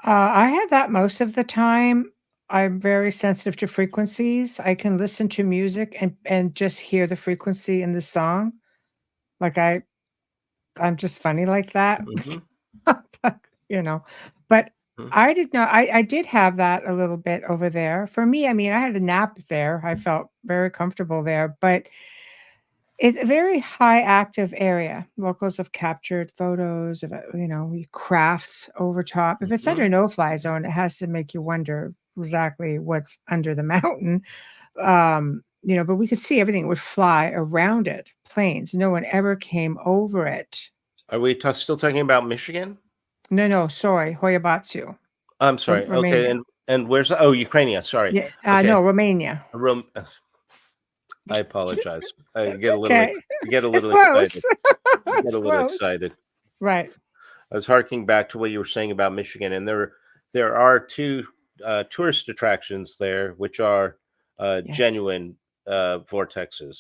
I have that most of the time. I'm very sensitive to frequencies. I can listen to music and just hear the frequency in the song. Like I'm just funny like that. Hmm. But, you know, but Hmm. I did not I did have that a little bit over there. For me, I mean, I had a nap there. I felt very comfortable there, but it's a very high active area. Locals have captured photos of it, crafts over top. If it's Hmm. under no-fly zone, it has to make you wonder exactly what's under the mountain. But we could see everything would fly around it, planes. No one ever came over it. Are we still talking about Michigan? No, no, sorry, Hoyabatsu, I'm sorry. Okay, Romania. and where's Ukraine? Sorry. Yeah, Okay, no, Romania. Rome. I apologize. It's okay. I get a It's little close. excited. I get It's a little close. excited. Right. I was harking back to what you were saying about Michigan, and there are two tourist attractions there, which are Yes. genuine vortexes.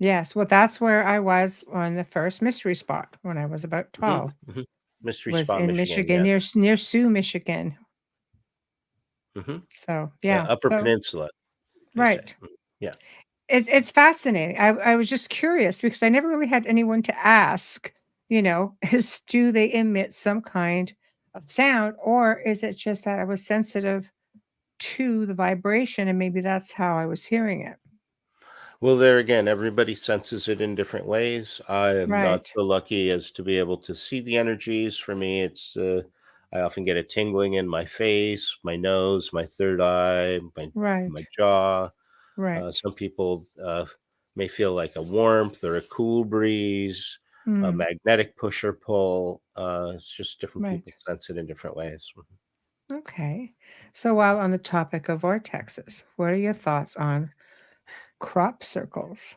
Yes. Well, that's where I was on the first mystery spot when I was about Hmm. 12. Hmm. Mystery Was spot, in Michigan. Michigan, Yeah. near Sioux, Michigan. Hmm. So, Yeah. yeah. Upper So, Peninsula, they say. right. Mhm. Yeah. It's fascinating. I was just curious because I never really had anyone to ask, is do they emit some kind of sound, or is it just that I was sensitive to the vibration and maybe that's how I was hearing it? Well, there again, everybody senses it in different ways. I am not Right. so lucky as to be able to see the energies. For me, it's I often get a tingling in my face, my nose, my third eye, my Right. jaw. Right. Some people may feel like a warmth or a cool breeze, a Mm, magnetic push or pull. It's just different right. people sense it in different ways. Okay. So while on the topic of vortexes, what are your thoughts on crop circles?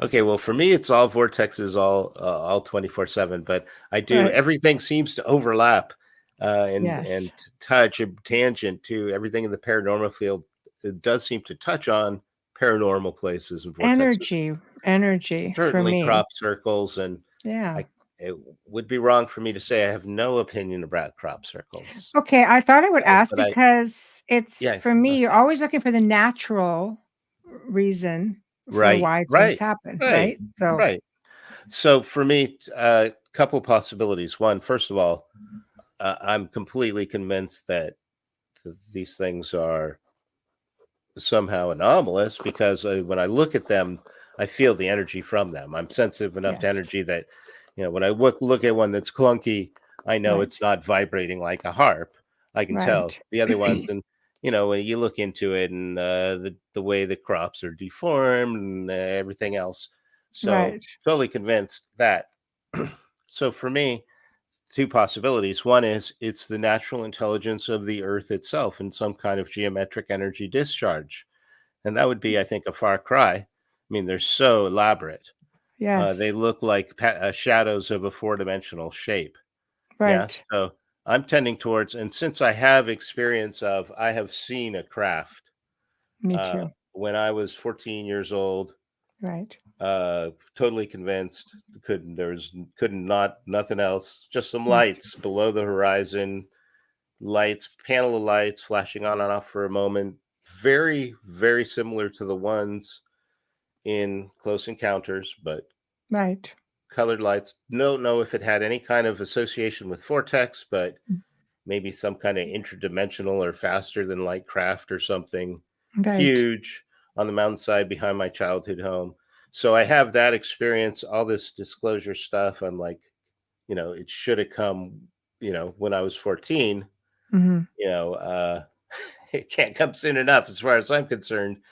Okay, well, for me, it's all vortexes, all 24/7. But I do Right. everything seems to overlap, Yes. touch a tangent to everything in the paranormal field. It does seem to touch on paranormal places and vortexes. Energy for Certainly, me. crop circles, and Yeah. I it would be wrong for me to say I have no opinion about crop circles. Okay, I thought I would ask But I because it's yeah, for me, must you're be always looking for the natural reason for right, why things right, happen, right, right? So, right. So for me, a couple possibilities. One, first of all, I'm completely convinced that these things are somehow anomalous because when I look at them, I feel the energy from them. I'm sensitive enough to yes. energy that, when I look at one that's clunky, I know it's Right. not vibrating like a harp. I can tell Right. the other ones, and when you look into it and the way the crops are deformed and everything else. So Right. totally convinced that. So for me, two possibilities. One is it's the natural intelligence of the earth itself in some kind of geometric energy discharge. And that would be, I think, a far cry. I mean, they're so elaborate. They Yes. look like shadows of a four-dimensional shape. Yeah. Right. So I'm tending towards, and since I have experience of, I have seen a craft Me too. when I was 14 years old, Right. totally convinced. Couldn't not nothing else, just some Right. lights below the horizon, panel of lights flashing on and off for a moment, very very similar to the ones in Close Encounters, but Right. colored lights. Don't know if it had any kind of association with Vortex, but maybe some kind of interdimensional or faster than light craft or something Right. huge on the mountainside behind my childhood home. So I have that experience, all this disclosure stuff. I'm like, it should have come, when I was 14, Mhm. it can't come soon enough as far as I'm concerned.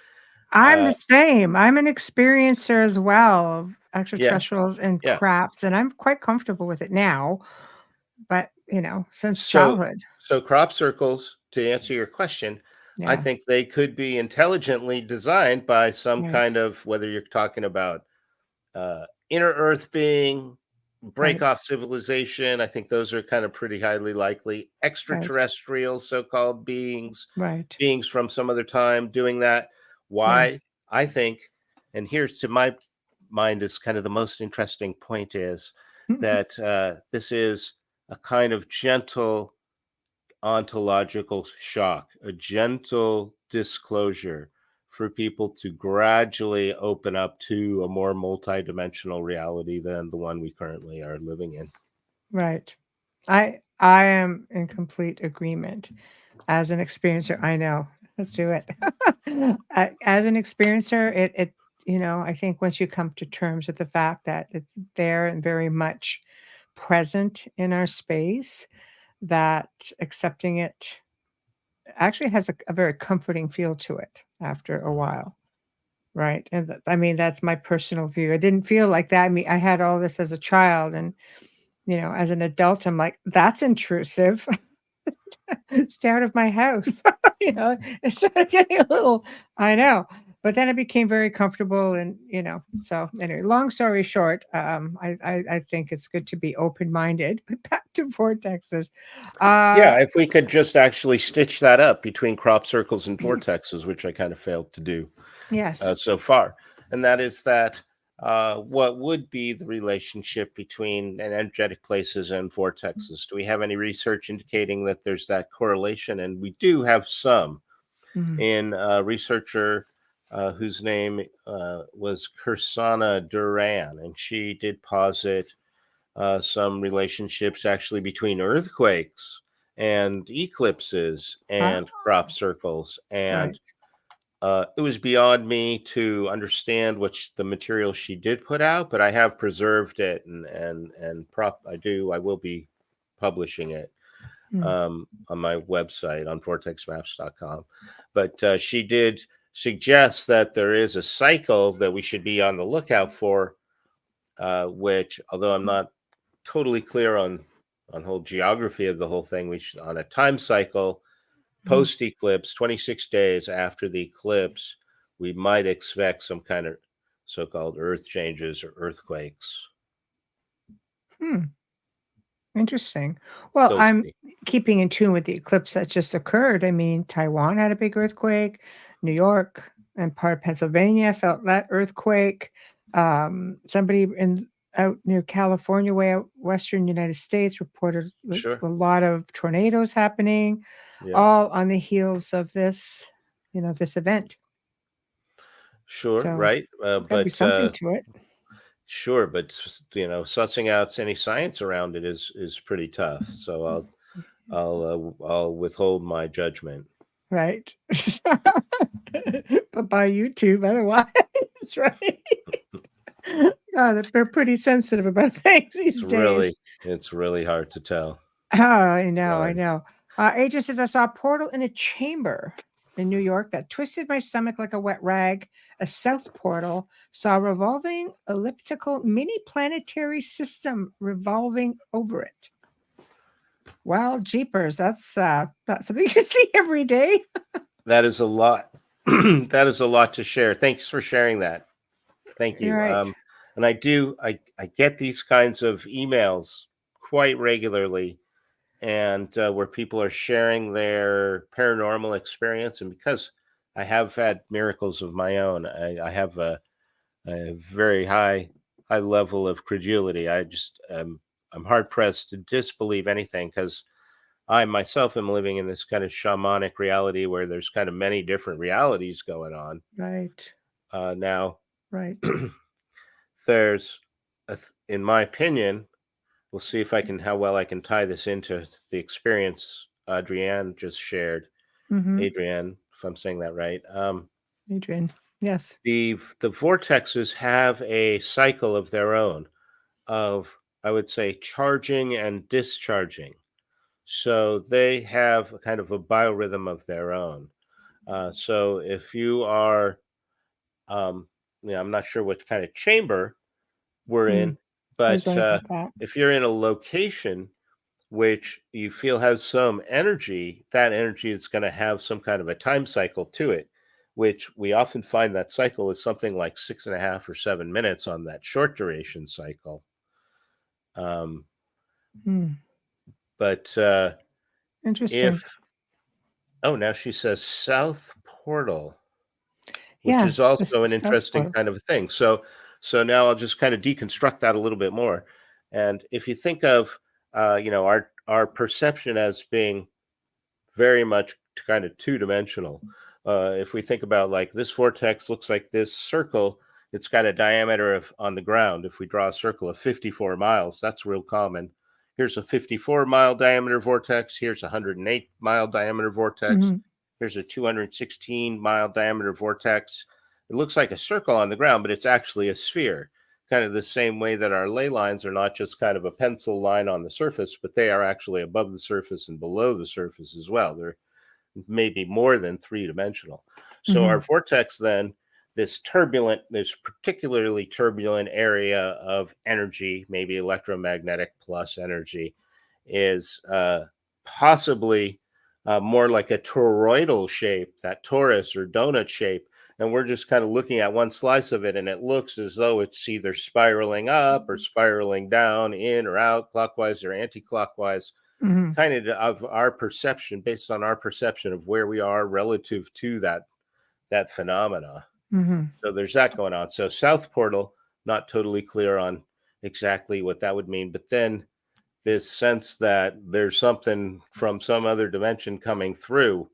I'm Uh, the same. I'm an experiencer as well of yeah, extraterrestrials and yeah. crafts, and I'm quite comfortable with it now, but, since So, childhood. so crop circles, to answer your question, I Yeah, think they could be intelligently designed by some right, kind of, whether you're talking about inner Earth being, break right, off civilization. I think those are kind of pretty highly likely. right, Extraterrestrial, so-called beings, right. beings from some other time doing that. Yes. Why? I think, and here's to my mind is kind of the most interesting point is that this is a kind of gentle ontological shock, a gentle disclosure for people to gradually open up to a more multidimensional reality than the one we currently are living in. Right. I am in complete agreement. As an experiencer, I know. Let's do it. As an experiencer, I think once you come to terms with the fact that it's there and very much present in our space, that accepting it actually has a very comforting feel to it after a while, right? And I mean, that's my personal view. I didn't feel like that. I mean, I had all this as a child, and as an adult, I'm like, that's intrusive. Stay out of my house. It started getting a little, I know. But then I became very comfortable, and so anyway, long story short, I think it's good to be open-minded. But back to vortexes. Yeah, Uh if we could just actually stitch that up between crop circles and vortexes, which I kind of failed to do yes. so far, and that is that what would be the relationship between energetic places and vortexes? Do we have any research indicating that there's that correlation? And we do have some. Mhm. In a researcher whose name was Kursana Duran, and she did posit some relationships actually between earthquakes and eclipses Ah, and crop circles. And right. it was beyond me to understand the material she did put out, but I have preserved it I will be publishing it Mm, on my website on vortexmaps.com. But she did suggest that there is a cycle that we should be on the lookout for, which, although I'm not totally clear on whole geography of the whole thing, we should, on a time cycle mhm. post eclipse, 26 days after the eclipse, we might expect some kind of so-called earth changes or earthquakes. Hmm. Interesting. Well, So we'll I'm see. keeping in tune with the eclipse that just occurred. I mean, Taiwan had a big earthquake, New York and part of Pennsylvania felt that earthquake. Somebody in out near California, way out western United States, reported Sure. a lot of tornadoes happening, Yeah. all on the heels of this event. Sure. So Right. there's got to be But something to it, Sure, but sussing out any science around it is pretty tough. So I'll withhold my judgment. right? But by YouTube, otherwise, right? Yeah, they're pretty sensitive about things It's these days. really it's really hard to tell. Oh, I know, I Hard. know. Adrian says, I saw a portal in a chamber in New York that twisted my stomach like a wet rag. A south portal saw a revolving elliptical mini planetary system revolving over it. Wow, jeepers, that's something you see every day. That is a lot. That is a lot to share. Thanks for sharing that. Thank You're you. right. And I get these kinds of emails quite regularly, and where people are sharing their paranormal experience. And because I have had miracles of my own, I have a very high level of credulity. I'm hard pressed to disbelieve anything because I myself am living in this kind of shamanic reality where there's kind of many different realities going on. Right, Now, right. there's, in my opinion, we'll see if I can how well I can tie this into the experience Adrienne just shared. Mm-hmm. Adrienne, if I'm saying that right. Adrian. Yes. The vortexes have a cycle of their own of, I would say, charging and discharging. So they have a kind of a biorhythm of their own. So if you are, um, I'm not sure what kind of chamber we're in, I was but wondering about that. if you're in a location which you feel has some energy, that energy is going to have some kind of a time cycle to it, which we often find that cycle is something like 6.5 or 7 minutes on that short duration cycle. Um, Hmm. but Interesting. if, oh, now she says South Portal, which is Yes, this also an is South interesting Portal. kind of a thing. So now I'll just kind of deconstruct that a little bit more. And if you think of, our perception as being very much kind of two-dimensional. If we think about like this vortex looks like this circle, it's got a diameter of on the ground. If we draw a circle of 54 miles, that's real common. Here's a 54-mile diameter vortex. Here's a 108-mile diameter vortex. Hmm. Here's a 216-mile diameter vortex. It looks like a circle on the ground, but it's actually a sphere. Kind of the same way that our ley lines are not just kind of a pencil line on the surface, but they are actually above the surface and below the surface as well. They're maybe more than three-dimensional. So our Hmm. vortex then, this particularly turbulent area of energy, maybe electromagnetic plus energy, is possibly more like a toroidal shape, that torus or donut shape. And we're just kind of looking at one slice of it, and it looks as though it's either spiraling up or spiraling down, in or out, clockwise or anti-clockwise, Hmm. kind of our perception, based on our perception of where we are relative to that phenomena. Hmm. So there's that going on. So South Portal, not totally clear on exactly what that would mean, but then this sense that there's something from some other dimension coming through,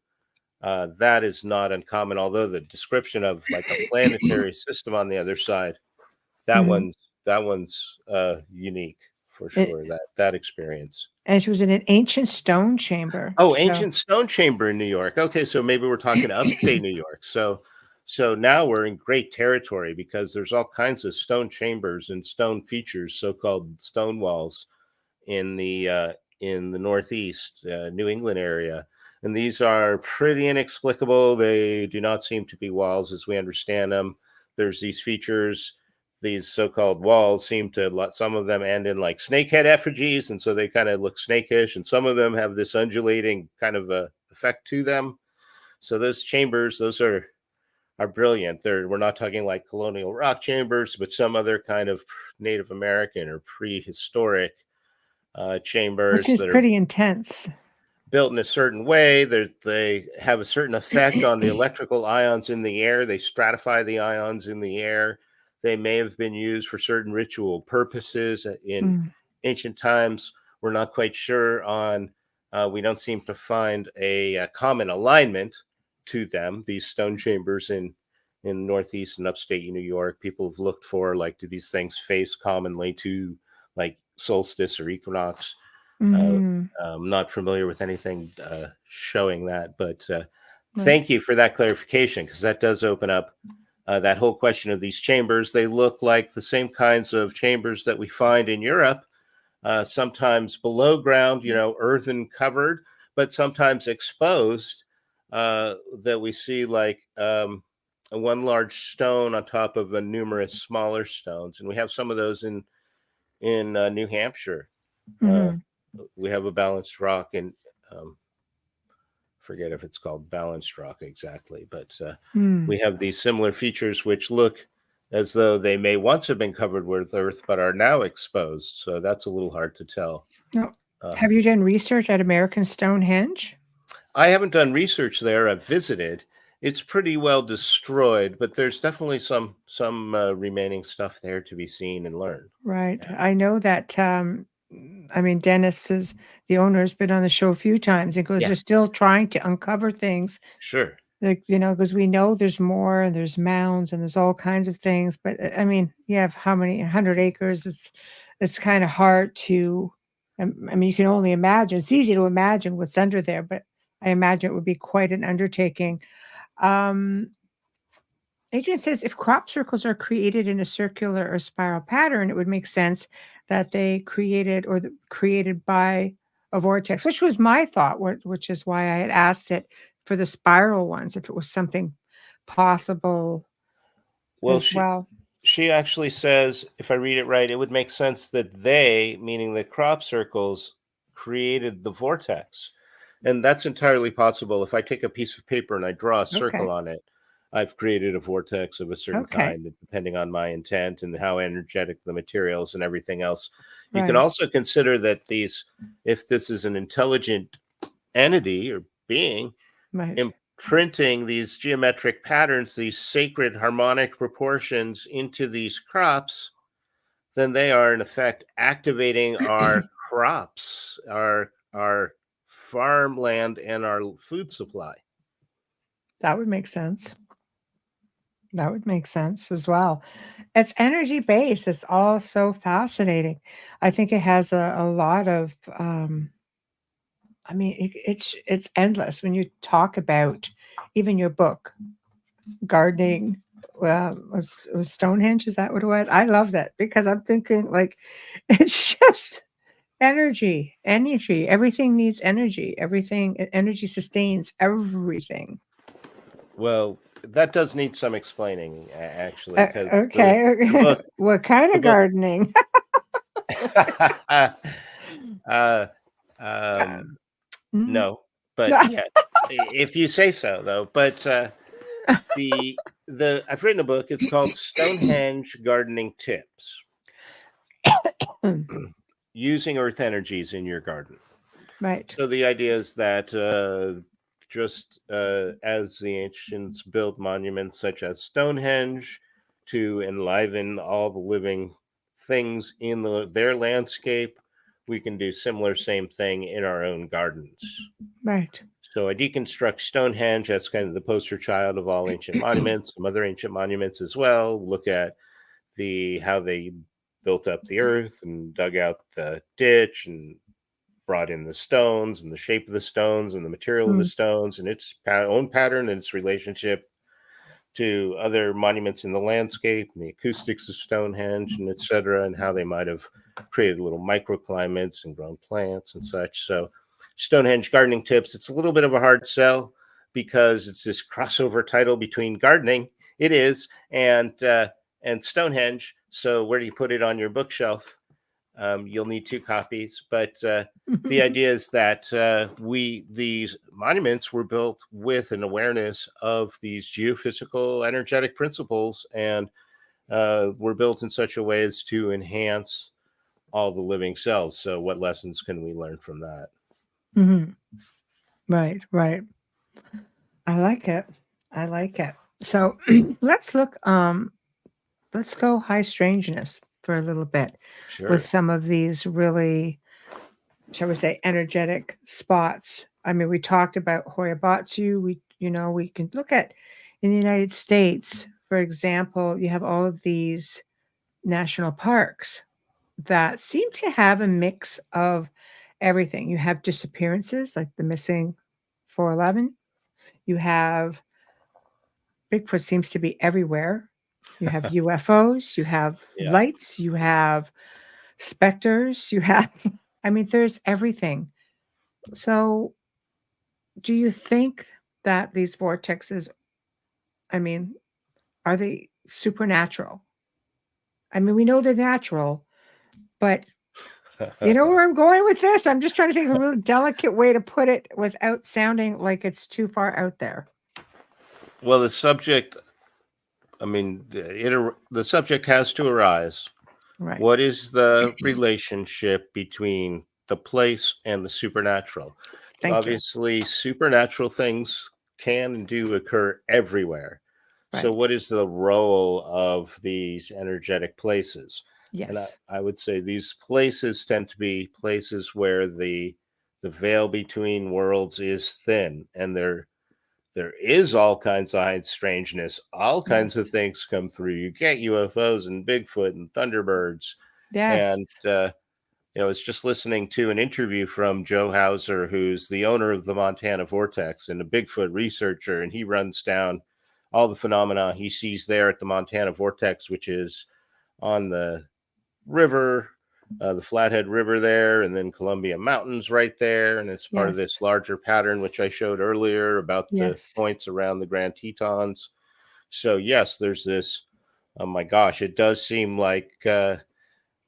that is not uncommon. Although the description of like a planetary system on the other side, that Hmm. one's unique for It, sure. That experience. and she was in an ancient stone chamber. Oh, So, ancient stone chamber in New York. Okay, so maybe we're talking upstate New York. So now we're in great territory because there's all kinds of stone chambers and stone features, so-called stone walls in the Northeast, New England area. And these are pretty inexplicable. They do not seem to be walls as we understand them. There's these features, these so-called walls seem to let some of them end in like snakehead effigies, and so they kind of look snakish, and some of them have this undulating kind of a effect to them. So those chambers, those are brilliant. We're not talking like colonial rock chambers, but some other kind of Native American or prehistoric which chambers is that are pretty intense. built in a certain way. They have a certain effect on the electrical ions in the air. They stratify the ions in the air. They may have been used for certain ritual purposes in Mm. ancient times. We're not quite sure on. We don't seem to find a common alignment to them. These stone chambers in Northeast and upstate New York, people have looked for like, do these things face commonly to like solstice or equinox? Hmm. I'm not familiar with anything showing that, but Right. thank you for that clarification, because that does open up that whole question of these chambers. They look like the same kinds of chambers that we find in Europe, sometimes below ground, earthen covered, but sometimes exposed, that we see like one large stone on top of a numerous smaller stones. And we have some of those in New Hampshire. Uh, Hmm. we have a balanced rock, and um, forget if it's called balanced rock exactly, but Mm. we have these similar features which look as though they may once have been covered with earth but are now exposed. So that's a little hard to tell. Now, Uh, have you done research at American Stonehenge? I haven't done research there. I've visited. It's pretty well destroyed, but there's definitely some remaining stuff there to be seen and learned. Right. Yeah, I know that, I mean, Dennis is the owner has been on the show a few times and goes, yeah, they're still trying to uncover things sure. like, because we know there's more and there's mounds and there's all kinds of things. But I mean, you have how many 100 acres? It's kind of hard to, I mean, you can only imagine. It's easy to imagine what's under there, but I imagine it would be quite an undertaking. Um, Adrian says if crop circles are created in a circular or spiral pattern, it would make sense that they created by a vortex, which was my thought, which is why I had asked it for the spiral ones, if it was something possible Well, as well. she actually says, if I read it right, it would make sense that they, meaning the crop circles, created the vortex. And that's entirely possible. If I take a piece of paper and I draw a circle Okay. on it, I've created a vortex of a certain Okay. kind, depending on my intent and how energetic the materials and everything else. You can Right. also consider that if this is an intelligent entity or being, Right. imprinting these geometric patterns, these sacred harmonic proportions into these crops, then they are in effect activating our crops, our farmland, and our food supply. That would make sense. That would make sense as well. It's energy based. It's all so fascinating. I think it has a lot of I mean, it's endless when you talk about even your book, gardening. Was Stonehenge? Is that what it was? I love that because I'm thinking like it's just energy, energy. Everything needs energy. Energy sustains everything. Well, that does need some explaining, actually, because the Okay. book, What kind the of book, gardening? uh, Uh, um, mm. no, but yeah, if you say so, though. But the I've written a book. It's called Stonehenge Gardening Tips: Using Earth Energies in Your Garden. Right. So the idea is that just as the ancients built monuments such as Stonehenge to enliven all the living things in their landscape, we can do similar same thing in our own gardens. Right. So I deconstruct Stonehenge. That's kind of the poster child of all ancient monuments, some other ancient monuments as well. Look at how they built up the earth and dug out the ditch and brought in the stones and the shape of the stones and the material of the Mm. stones and its own pattern and its relationship to other monuments in the landscape and the acoustics of Stonehenge and etc. and how they might have created little microclimates and grown plants and such. So Stonehenge Gardening Tips, it's a little bit of a hard sell because it's this crossover title between gardening, it is, and Stonehenge. So where do you put it on your bookshelf? You'll need two copies, but the idea is that these monuments were built with an awareness of these geophysical energetic principles, and were built in such a way as to enhance all the living cells. So, what lessons can we learn from that? Mhm. Right, right. I like it. I like it. So let's go high strangeness for a little bit with Sure. some of these really, shall we say, energetic spots. I mean, we talked about Hoyabatsu. We can look at in the United States, for example, you have all of these national parks that seem to have a mix of everything. You have disappearances like the missing 411. You have Bigfoot seems to be everywhere. You have UFOs, you have Yeah. lights, you have specters, you have, I mean, there's everything. So, do you think that these vortexes, I mean, are they supernatural? I mean, we know they're natural, but you know where I'm going with this? I'm just trying to think of a really delicate way to put it without sounding like it's too far out there. Well, the subject, I mean, the subject has to arise. Right. What is the relationship between the place and the supernatural? Thank you. Obviously, supernatural things can and do occur everywhere. So, Right. what is the role of these energetic places? And Yes. I would say these places tend to be places where the veil between worlds is thin, and there is all kinds of strangeness. All Yes. kinds of things come through. You get UFOs and Bigfoot and Thunderbirds, Yes. and I was just listening to an interview from Joe Hauser, who's the owner of the Montana Vortex and a Bigfoot researcher, and he runs down all the phenomena he sees there at the Montana Vortex, which is on the river, the Flathead River there, and then Columbia Mountains right there. And it's part of Yes. this larger pattern, which I showed earlier about the Yes. points around the Grand Tetons. So, yes, there's this. Oh my gosh, it does seem like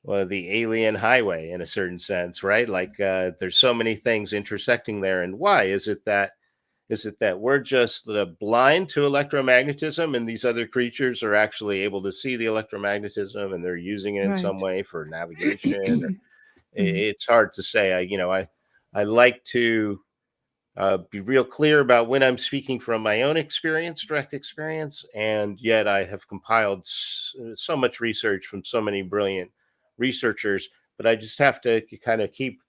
well, the alien highway in a certain sense, right? Like there's so many things intersecting there. And why is it that we're just blind to electromagnetism and these other creatures are actually able to see the electromagnetism and they're using it in some Right. way for navigation? Mhm. It's hard to say. I like to be real clear about when I'm speaking from my own experience, direct experience, and yet I have compiled so much research from so many brilliant researchers, but I just have to kind of keep,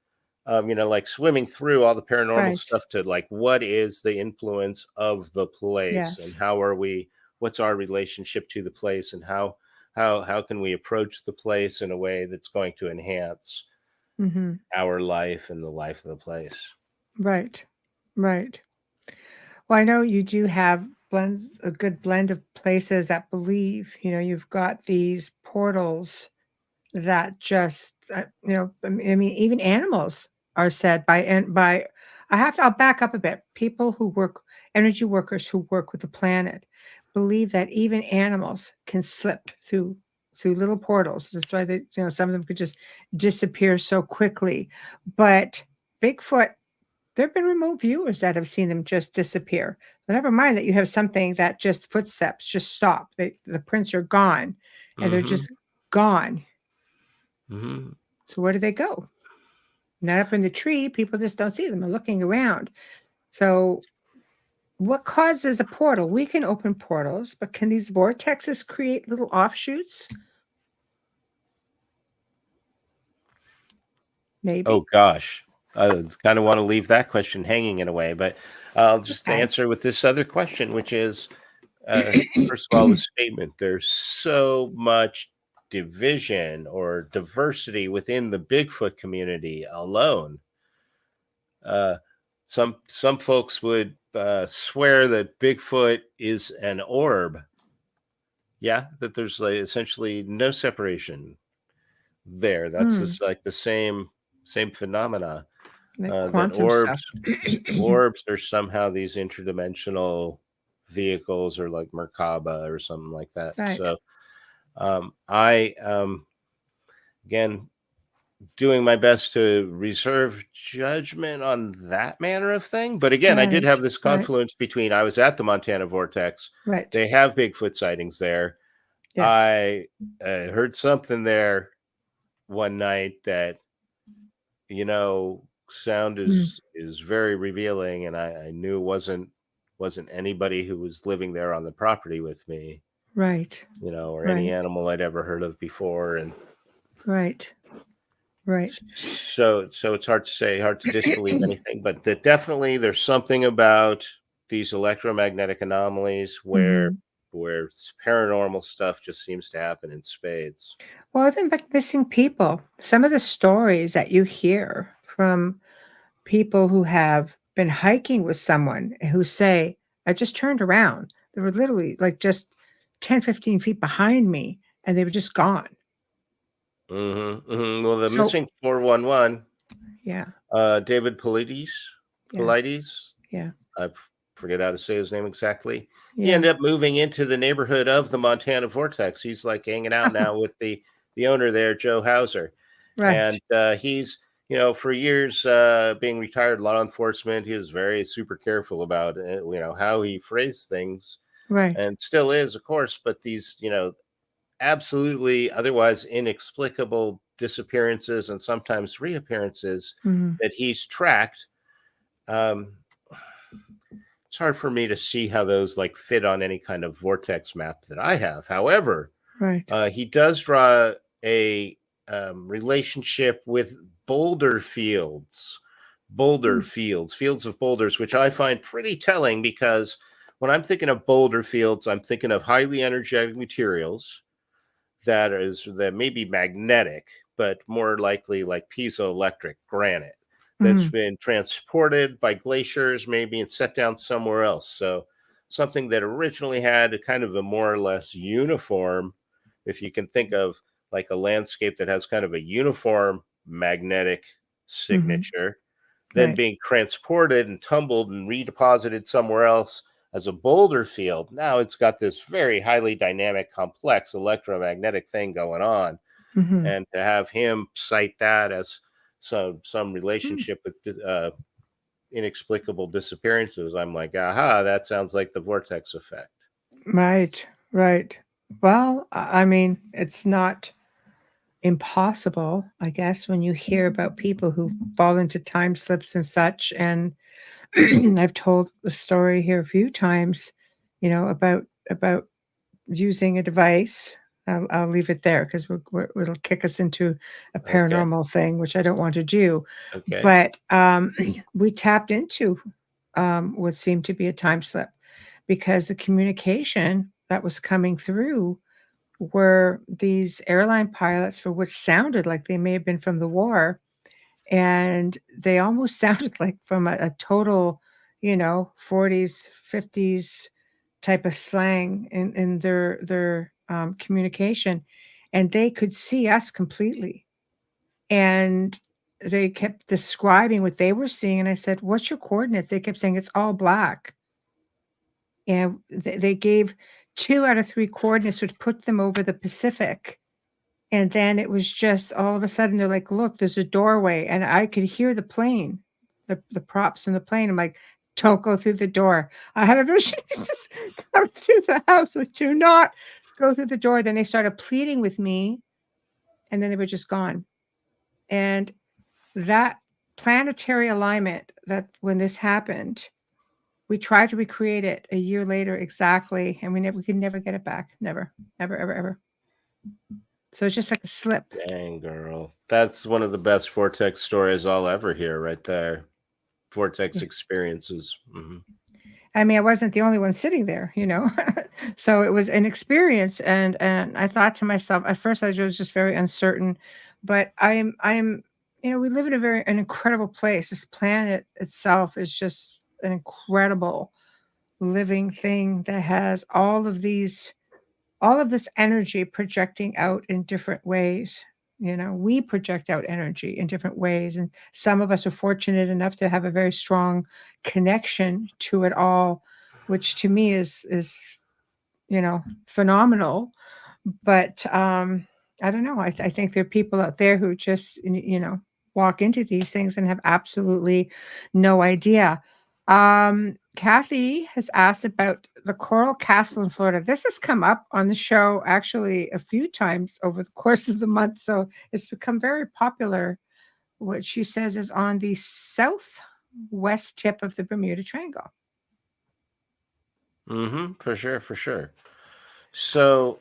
like swimming through all the paranormal Right. stuff to like, what is the influence of the place and Yes. how are we, what's our relationship to the place and how can we approach the place in a way that's going to enhance Hmm. our life and the life of the place. Right. Right. Well, I know you do have a good blend of places that believe, you've got these portals that just, I mean, even animals are said by, I'll back up a bit. People who energy workers who work with the planet believe that even animals can slip through little portals. That's why some of them could just disappear so quickly. But Bigfoot, there have been remote viewers that have seen them just disappear. But never mind that you have something that just footsteps just stop. The prints are gone and they're Hmm. just gone. Hmm. So where do they go? Not up in the tree. People just don't see them. They're looking around. So what causes a portal? We can open portals, but can these vortexes create little offshoots? Oh Maybe. gosh, I kind of want to leave that question hanging in a way, but I'll just Okay. answer with this other question, which is first of all, the statement there's so much division or diversity within the Bigfoot community alone. Uh, some folks would swear that Bigfoot is an orb. Yeah, that there's like essentially no separation there. That's Hmm. just like the same phenomena. Like That quantum stuff. orbs are somehow these interdimensional vehicles or like Merkaba or something like that. Right. So I again doing my best to reserve judgment on that manner of thing. But again, I did Right. have this Right. confluence between I was at the Montana Vortex. Right. They have Bigfoot sightings there. Yes. I heard something there one night that sound Hmm. is very revealing, and I knew it wasn't anybody who was living there on the property with me, Right. or any Right. animal I'd ever heard of before. And Right. Right. so it's hard to say, hard to disbelieve anything, but that definitely there's something about these electromagnetic anomalies where Hmm. paranormal stuff just seems to happen in spades. Well, even like missing people, some of the stories that you hear from people who have been hiking with someone who say, I just turned around. They were literally like just 10, 15 feet behind me and they were just gone. Well, the So, missing 411, yeah, David Polides, yeah, Polides, yeah, I forget how to say his name exactly. He yeah. ended up moving into the neighborhood of the Montana Vortex. He's like hanging out now with the owner there, Joe Hauser, Right. and he's for years being retired law enforcement. He was very super careful about how he phrased things, Right. and still is, of course. But these absolutely otherwise inexplicable disappearances and sometimes reappearances Hmm. that he's tracked. Um, it's hard for me to see how those like fit on any kind of vortex map that I have. However, Right. he does draw a relationship with boulder fields, Mm. fields of boulders, which I find pretty telling because when I'm thinking of boulder fields, I'm thinking of highly energetic materials that may be magnetic, but more likely like piezoelectric granite that's Mhm. been transported by glaciers, maybe and set down somewhere else. So something that originally had a kind of a more or less uniform, if you can think of like a landscape that has kind of a uniform magnetic Hmm. signature, then Right. being transported and tumbled and redeposited somewhere else as a boulder field. Now it's got this very highly dynamic, complex electromagnetic thing going on. Hmm. And to have him cite that as some relationship with inexplicable disappearances, I'm like, aha, that sounds like the vortex effect. Right. Right. Well, I mean, it's not impossible, I guess, when you hear about people who fall into time slips and such. And I've told the story here a few times, about using a device. I'll leave it there because it'll kick us into a Okay. paranormal thing, which I don't want to do. Okay. But we tapped into what seemed to be a time slip because the communication that was coming through were these airline pilots for which sounded like they may have been from the war, and they almost sounded like from a total, 40s, 50s type of slang in their communication, and they could see us completely. And they kept describing what they were seeing, and I said, "What's your coordinates?" They kept saying, "It's all black." And they gave 2 out of 3 coordinates, which put them over the Pacific. And then it was just all of a sudden, they're like, "Look, there's a doorway," and I could hear the plane, the props from the plane. I'm like, "Don't go through the door." I had a vision just come through the house, like, "Do not go through the door." Then they started pleading with me, and then they were just gone. And that planetary alignment, that when this happened, we tried to recreate it a year later exactly, and we could never get it back. Never. Ever, ever, ever. So it's just like a slip. Dang, girl. That's one of the best vortex stories I'll ever hear right there. Vortex Yeah. experiences. I mean, I wasn't the only one sitting there, So it was an experience, and I thought to myself, at first I was just very uncertain, but I am, we live in an incredible place. This planet itself is just an incredible living thing that has all of this energy projecting out in different ways. We project out energy in different ways, and some of us are fortunate enough to have a very strong connection to it all, which to me is phenomenal. But I don't know. I think there are people out there who just walk into these things and have absolutely no idea. Kathy has asked about the Coral Castle in Florida. This has come up on the show actually a few times over the course of the month, so it's become very popular. What she says is on the southwest tip of the Bermuda Triangle. For sure, for sure. So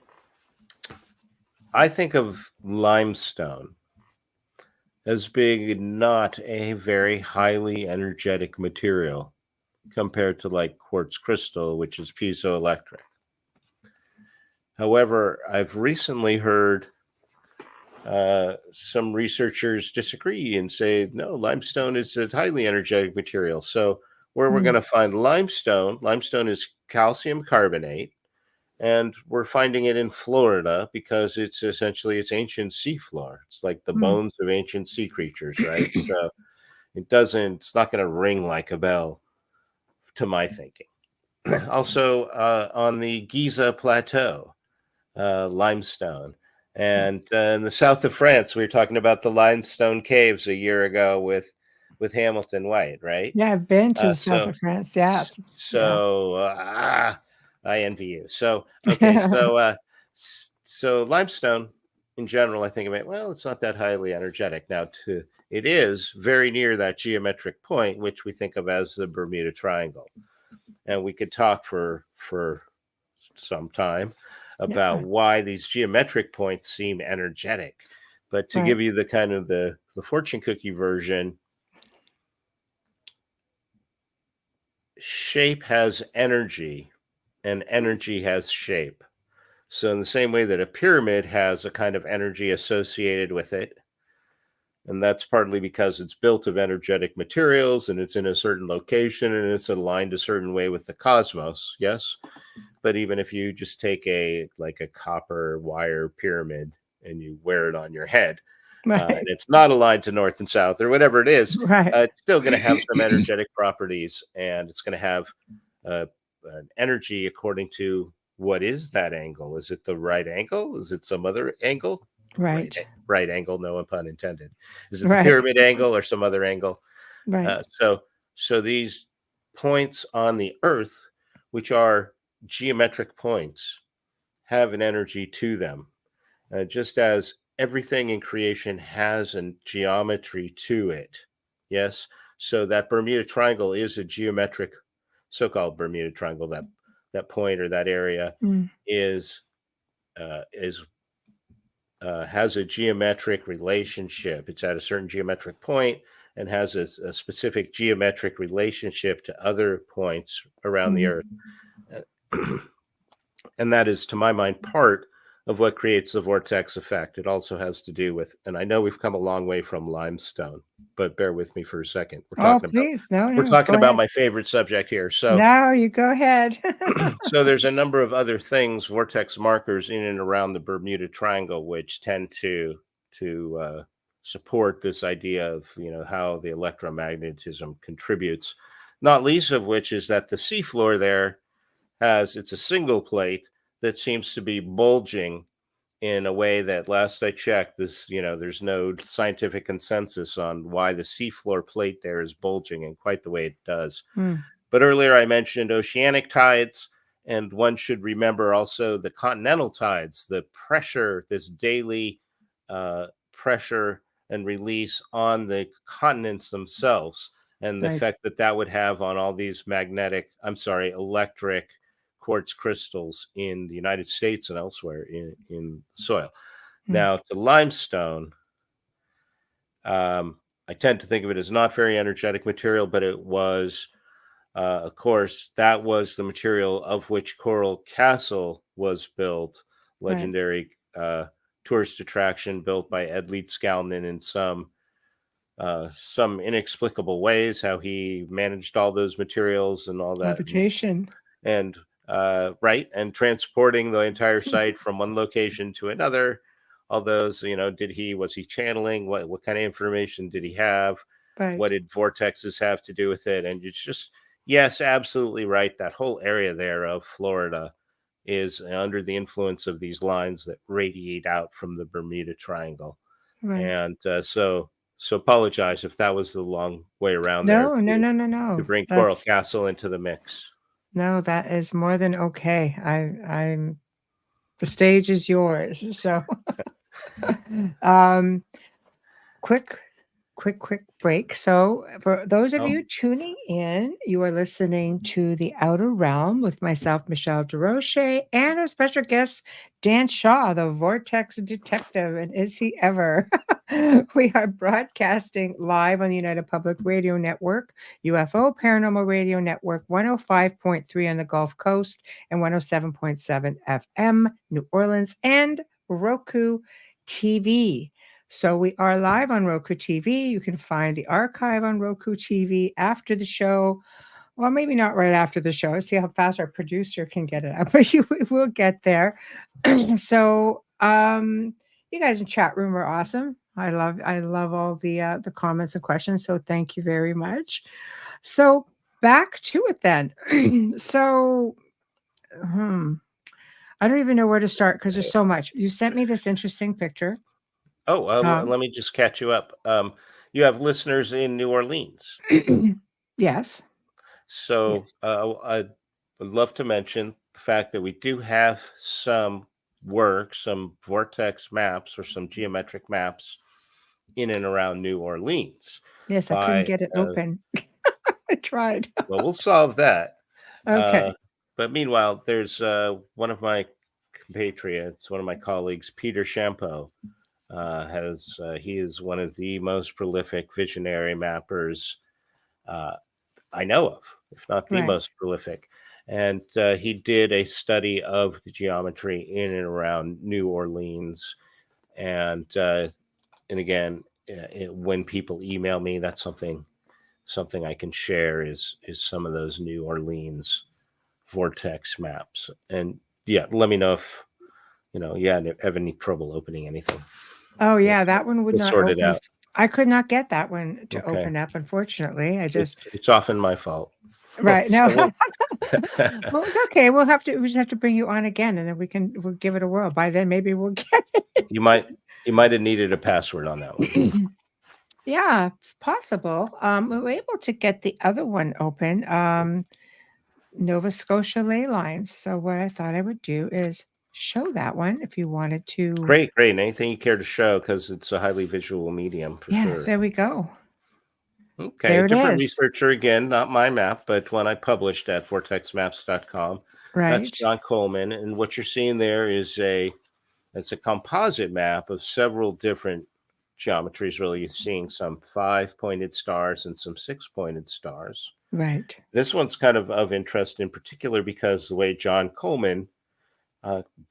I think of limestone as being not a very highly energetic material compared to like quartz crystal, which is piezoelectric. However, I've recently heard some researchers disagree and say, no, limestone is a highly energetic material. So, where we're going Mm, to find limestone is calcium carbonate, and we're finding it in Florida because it's essentially it's ancient seafloor. It's like the mm. bones of ancient sea creatures, right? So it's not going to ring like a bell to my thinking. Also, on the Giza Plateau, limestone. And in the south of France, we were talking about the limestone caves a year ago with Hamilton White, right? Yeah, I've been to Uh, the south so of France. Yes. Yeah. so I envy you. So okay, so limestone in general, I think about, well, it's not that highly energetic. Now, it is very near that geometric point, which we think of as the Bermuda Triangle, and we could talk for some time about Yeah. why these geometric points seem energetic. But to Right. give you the kind of the fortune cookie version, shape has energy and energy has shape. So in the same way that a pyramid has a kind of energy associated with it, And that's partly because it's built of energetic materials and it's in a certain location and it's aligned a certain way with the cosmos. Yes. But even if you just take a copper wire pyramid and you wear it on your head, and Right. it's not aligned to north and south or whatever it is, Right. it's still going to have some energetic properties, and it's going to have an energy according to what is that angle. Is it the right angle? Is it some other angle? Right, Right. right angle, no pun intended. Is it the Right. pyramid angle or some other angle? Right. So these points on the Earth, which are geometric points, have an energy to them, just as everything in creation has a geometry to it. Yes. So that Bermuda Triangle is a geometric, so-called Bermuda Triangle. That point or that area Mm. is has a geometric relationship. It's at a certain geometric point and has a specific geometric relationship to other points around the Earth. And that is, to my mind, part of what creates the vortex effect. It also has to do with, and I know we've come a long way from limestone, but bear with me for a second. Oh, please. No, We're no. talking Go about ahead. my favorite subject here. So No, you go ahead. so there's a number of other things, vortex markers in and around the Bermuda Triangle, which tend to support this idea of how the electromagnetism contributes. Not least of which is that the seafloor there it's a single plate that seems to be bulging in a way that, last I checked, there's no scientific consensus on why the seafloor plate there is bulging in quite the way it does. Mm. But earlier I mentioned oceanic tides, and one should remember also the continental tides, the pressure, this daily pressure and release on the continents themselves, and the Right. effect that would have on all these electric quartz crystals in the United States and elsewhere in soil. Mm. Now, to limestone, I tend to think of it as not very energetic material, but it was, of course, that was the material of which Coral Castle was built, Right. legendary tourist attraction built by Ed Leedskalnin in some inexplicable ways, how he managed all those materials and all that. Levitation. And right, and transporting the entire site from one location to another. All those, was he channeling? What kind of information did he have? Right. What did vortexes have to do with it? And it's just, yes, absolutely right. That whole area there of Florida is under the influence of these lines that radiate out from the Bermuda Triangle. Right. And so apologize if that was the long way around No, there no. to bring Coral Castle into the mix. No, that is more than okay. I'm the stage is yours. So quick break. So for those of you tuning in, you are listening to The Outer Realm with myself, Michelle Desrochers, and a special guest, Dan Shaw, the Vortex Detective. And is he ever? We are broadcasting live on the United Public Radio Network, UFO Paranormal Radio Network, 105.3 on the Gulf Coast and 107.7 FM, New Orleans, and Roku TV. So we are live on Roku TV. You can find the archive on Roku TV after the show. Well, maybe not right after the show. See how fast our producer can get it up, but we'll get there. So you guys in chat room are awesome. I love all the comments and questions. So thank you very much. So back to it then. So I don't even know where to start because there's so much. You sent me this interesting picture. Let me just catch you up. You have listeners in New Orleans. Yes. So I would love to mention the fact that we do have some vortex maps or some geometric maps in and around New Orleans. Yes, I couldn't get it open. I tried. Well, we'll solve that. Okay. But meanwhile, there's one of my compatriots, one of my colleagues, Peter Champeau. He is one of the most prolific visionary mappers I know of, if not the most prolific. And he did a study of the geometry in and around New Orleans. And again, when people email me, that's something I can share is some of those New Orleans vortex maps. And yeah, let me know if have any trouble opening anything. Oh We'll, yeah, that one would we'll not sort it open. out. I could not get that one to Okay, open up, unfortunately. I it's just often my fault. right So no. Well, it's okay. We just have to bring you on again, and then we'll give it a whirl. By then, maybe we'll get you might have needed a password on that one. it. Yeah, possible. We were able to get the other one open, Nova Scotia Ley Lines. So what I thought I would do is show that one if you wanted to. Great. And anything you care to show, because it's a highly visual medium for Yeah, sure. there we go. Okay, There it different is. researcher again, not my map, but one I published at vortexmaps.com. That's Right. John Coleman, and what you're seeing there is it's a composite map of several different geometries. Really, you're seeing some 5-pointed stars and some 6-pointed stars. Right. This one's kind of interest in particular because the way John Coleman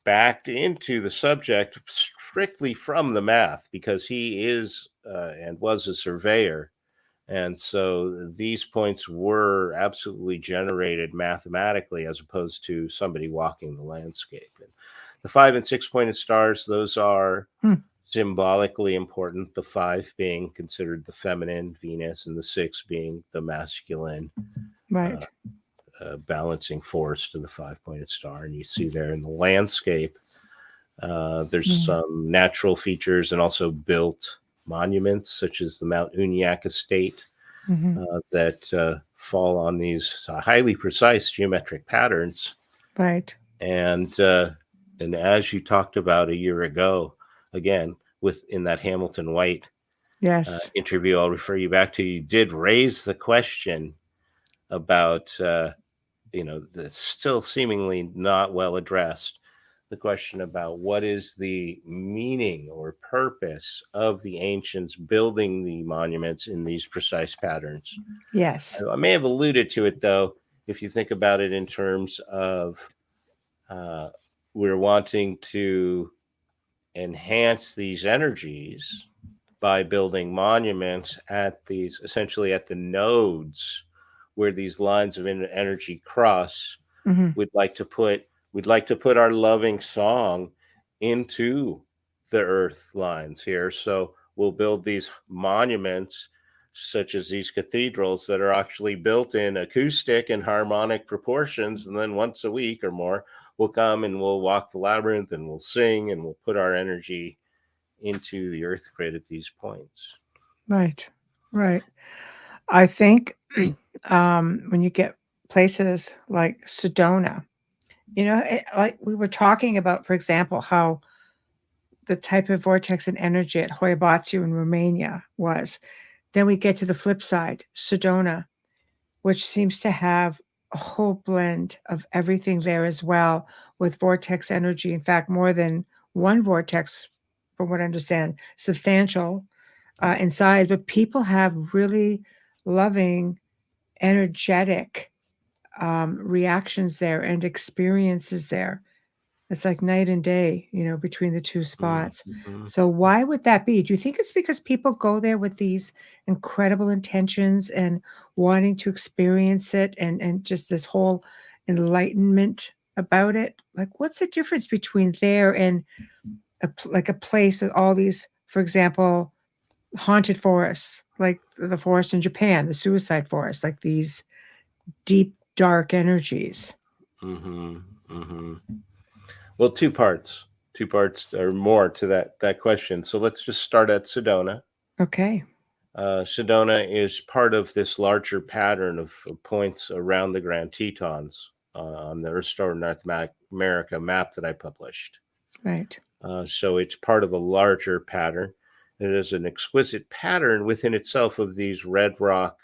backed into the subject strictly from the math, because he is and was a surveyor. And so these points were absolutely generated mathematically as opposed to somebody walking the landscape. And the 5 and 6-pointed stars, those are symbolically important. The 5 being considered the feminine, Venus, and the 6 being the masculine, Right. balancing force to the 5-pointed star. And you see there in the landscape, there's some natural features and also built monuments, such as the Mount Uniacke estate, that fall on these highly precise geometric patterns. Right. And as you talked about a year ago, again, in that Hamilton White Yes. interview, I'll refer you back to, you did raise the question about, the still seemingly not well addressed, the question about what is the meaning or purpose of the ancients building the monuments in these precise patterns. Yes. I may have alluded to it, though, if you think about it in terms of we're wanting to enhance these energies by building monuments at these, essentially at the nodes where these lines of energy cross. We'd like to put our loving song into the earth lines here. So we'll build these monuments, such as these cathedrals, that are actually built in acoustic and harmonic proportions. And then once a week or more, we'll come and we'll walk the labyrinth and we'll sing and we'll put our energy into the earth grid at these points. Right. Right. I think when you get places like Sedona, like we were talking about, for example, how the type of vortex and energy at Hoiabaciu in Romania was. Then we get to the flip side, Sedona, which seems to have a whole blend of everything there as well with vortex energy. In fact, more than one vortex, from what I understand, substantial inside. But people have really loving, energetic reactions there and experiences there. It's like night and day, between the two spots. Mm-hmm. So why would that be? Do you think it's because people go there with these incredible intentions and wanting to experience it and just this whole enlightenment about it? Like, what's the difference between there and like a place with all these, for example, haunted forests, like the forest in Japan, the suicide forest, like these deep, dark energies? Mm-hmm. Mm-hmm. Well, two parts or more to that question. So let's just start at Sedona. Okay. Sedona is part of this larger pattern of points around the Grand Tetons on the Restored North America map that I published. Right. So it's part of a larger pattern. It is an exquisite pattern within itself of these red rock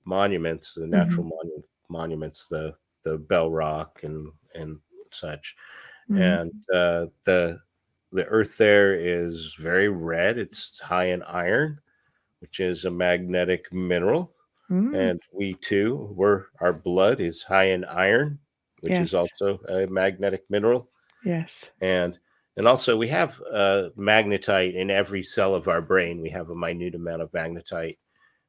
monuments, the natural monuments, the Bell Rock and such. And the earth there is very red. It's high in iron, which is a magnetic mineral. And we too, our blood is high in iron, which is Yes. also a magnetic mineral. Yes. And And also, we have magnetite in every cell of our brain. We have a minute amount of magnetite,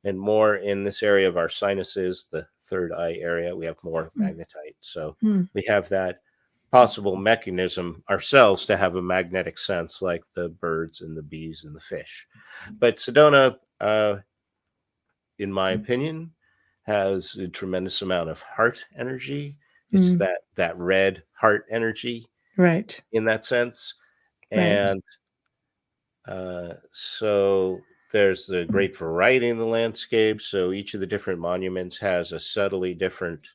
and more in this area of our sinuses, the third eye area, we have more magnetite. So we have that possible mechanism ourselves to have a magnetic sense, like the birds and the bees and the fish. But Sedona, in my opinion, has a tremendous amount of heart energy. It's that red heart energy Right. in that sense. Right. And so there's a great variety in the landscape. So each of the different monuments has a subtly different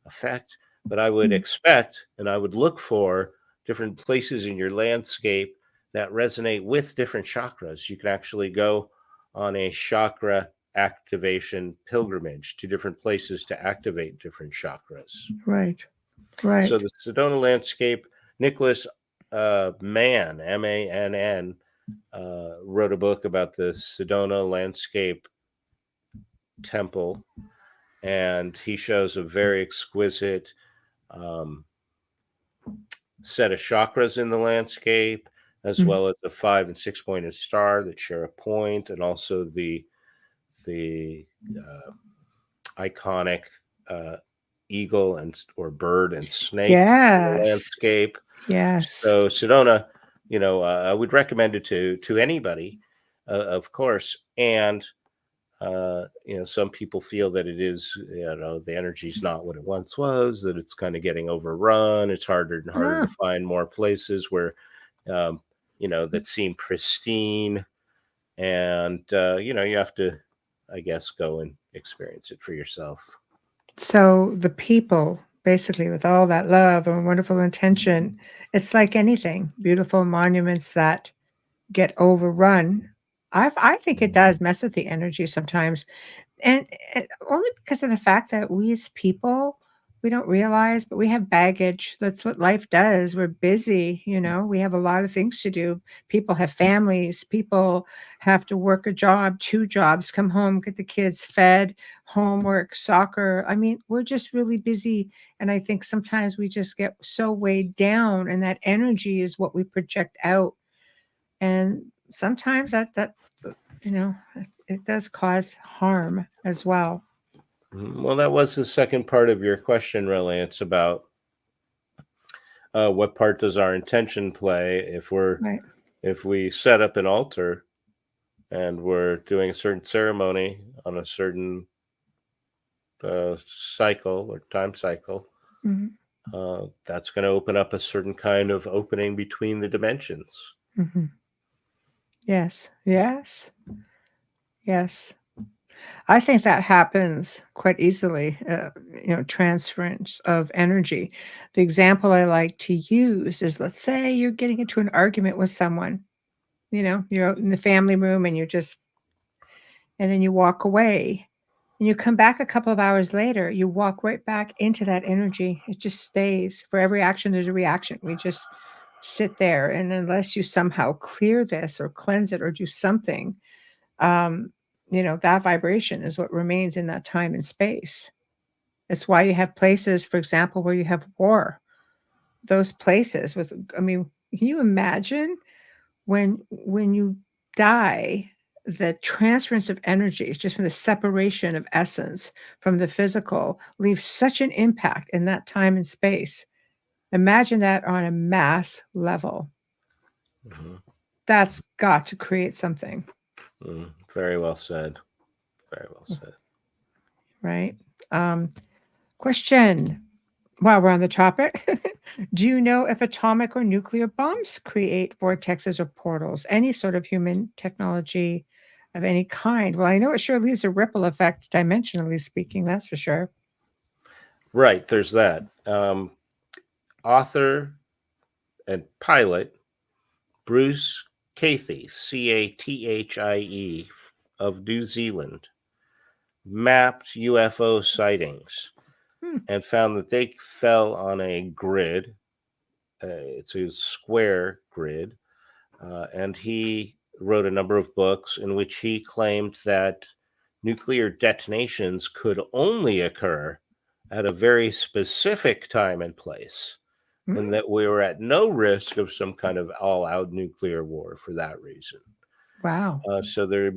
effect. But I would expect and I would look for different places in your landscape that resonate with different chakras. You can actually go on a chakra activation pilgrimage to different places to activate different chakras. Right. Right. So the Sedona landscape, Nicholas Mann, Mann, wrote a book about the Sedona landscape temple, and he shows a very exquisite set of chakras in the landscape, as well as the 5 and 6 pointed star that share a point, and also the iconic eagle and or bird and snake in the Yes. landscape. Yes. So Sedona, I would recommend it to anybody, of course. And some people feel that it is, the energy's not what it once was, that it's kind of getting overrun. It's harder and harder to find more places where, that seem pristine. And, you have to, I guess, go and experience it for yourself. So the people, basically, with all that love and wonderful intention, it's like anything, beautiful monuments that get overrun. I think it does mess with the energy sometimes. And only because of the fact that we as people, we don't realize, but we have baggage. That's what life does. We're busy, we have a lot of things to do. People have families. People have to work a job, 2 jobs, come home, get the kids fed, homework, soccer. I mean, we're just really busy. And I think sometimes we just get so weighed down, and that energy is what we project out. And sometimes that it does cause harm as well. Well, that was the second part of your question, really. It's about what part does our intention play Right. if we set up an altar and we're doing a certain ceremony on a certain cycle or time cycle. That's going to open up a certain kind of opening between the dimensions. Yes. Yes. Yes. I think that happens quite easily, transference of energy. The example I like to use is, let's say you're getting into an argument with someone, you're out in the family room and and then you walk away and you come back a couple of hours later, you walk right back into that energy. It just stays. For every action, there's a reaction. We just sit there. And unless you somehow clear this or cleanse it or do something, that vibration is what remains in that time and space. It's why you have places, for example, where you have war. Those places can you imagine when you die, the transference of energy, just from the separation of essence from the physical, leaves such an impact in that time and space. Imagine that on a mass level. That's got to create something. Very well said. Very well said. Right. Question. While we're on the topic, do you know if atomic or nuclear bombs create vortexes or portals? Any sort of human technology of any kind? Well, I know it sure leaves a ripple effect, dimensionally speaking, that's for sure. Right, there's that. Author and pilot Bruce Cathie, Cathie, of New Zealand, mapped UFO sightings and found that they fell on a grid. It's a square grid. And he wrote a number of books in which he claimed that nuclear detonations could only occur at a very specific time and place. and that we were at no risk of some kind of all-out nuclear war for that reason. Wow. So there,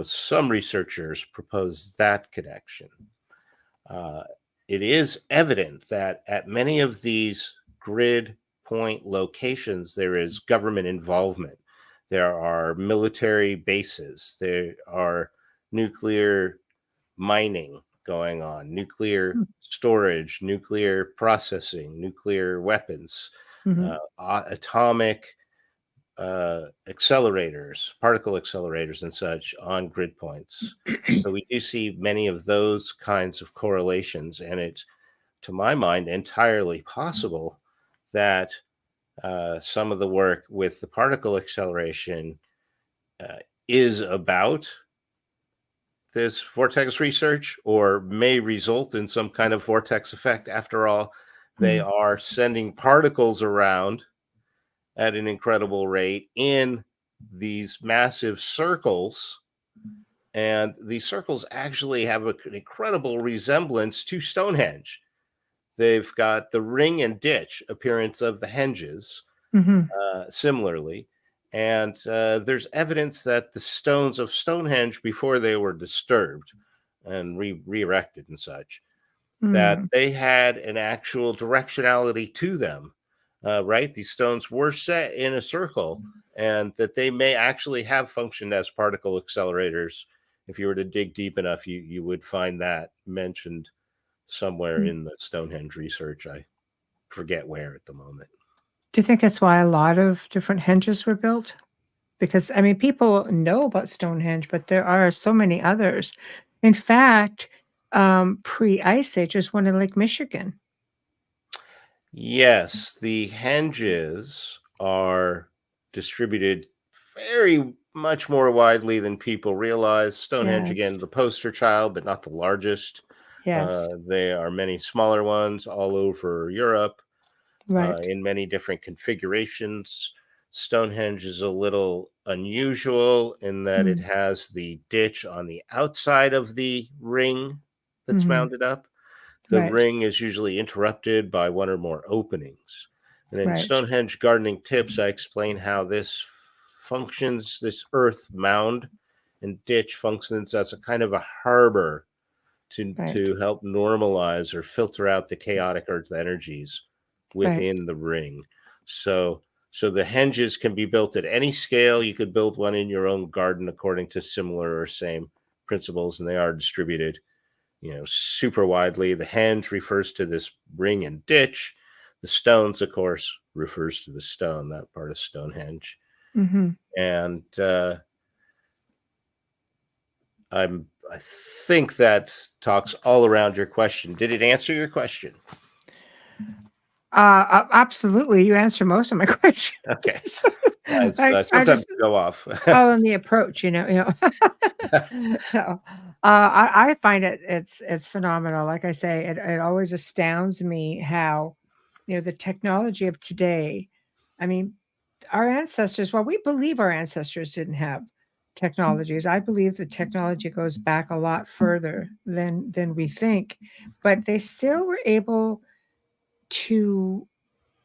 some researchers propose that connection. It is evident that at many of these grid point locations, there is government involvement. There are military bases. There are nuclear mining going on, nuclear storage, nuclear processing, nuclear weapons, Mhm. atomic accelerators, particle accelerators, and such on grid points. So we do see many of those kinds of correlations, and it's, to my mind, entirely possible that some of the work with the particle acceleration is about this vortex research, or may result in some kind of vortex effect. After all, they are sending particles around at an incredible rate in these massive circles. And these circles actually have an incredible resemblance to Stonehenge. They've got the ring and ditch appearance of the henges, Mhm. similarly. And there's evidence that the stones of Stonehenge, before they were disturbed and re-erected and such, that Mm. they had an actual directionality to them, right? These stones were set in a circle, and that they may actually have functioned as particle accelerators. If you were to dig deep enough, you would find that mentioned somewhere in the Stonehenge research. I forget where at the moment. Do you think that's why a lot of different henges were built? Because, I mean, people know about Stonehenge, but there are so many others. In fact, pre-Ice Age, there's one in Lake Michigan. Yes, the henges are distributed very much more widely than people realize. Stonehenge, Yes. again, the poster child, but not the largest. Yes. There are many smaller ones all over Europe, Right. in many different configurations. Stonehenge is a little unusual in that it Mm. has the ditch on the outside of the ring that's Mhm. mounted up. The Right. ring is usually interrupted by one or more openings. And in Right. Stonehenge Gardening Tips, I explain how this functions, this earth mound and ditch functions as a kind of a harbor Right. to help normalize or filter out the chaotic earth energies Right. within the ring. So the henges can be built at any scale. You could build one in your own garden according to similar or same principles, and they are distributed, super widely. The henge refers to this ring and ditch. The stones, of course, refers to the stone, that part of Stonehenge. Mhm. And I think that talks all around your question. Did it answer your question? Absolutely, you answer most of my questions. Okay. I I Sometimes just go off. following the approach, So, I find it's phenomenal. Like I say, it always astounds me how, the technology of today. I mean, our ancestors. Well, we believe our ancestors didn't have technologies. I believe the technology goes back a lot further than we think, but they still were able to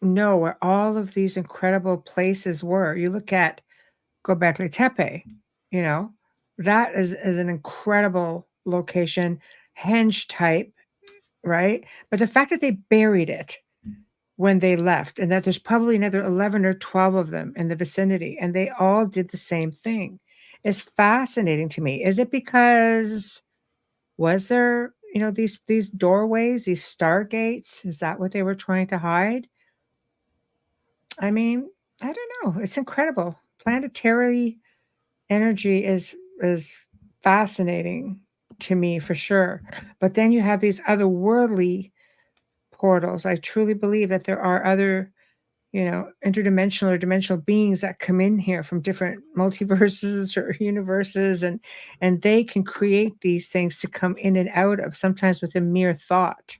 know where all of these incredible places were. You look at Göbekli Tepe, you know, that is an incredible location, henge type, right? But the fact that they buried it when they left, and that there's probably another 11 or 12 of them in the vicinity, and they all did the same thing, is fascinating to me. Is it because was there, these doorways, these stargates? Is that what they were trying to hide? I mean, I don't know. It's incredible. Planetary energy is fascinating to me for sure. But then you have these otherworldly portals. I truly believe that there are other, interdimensional or dimensional beings that come in here from different multiverses or universes, and they can create these things to come in and out of, sometimes with a mere thought.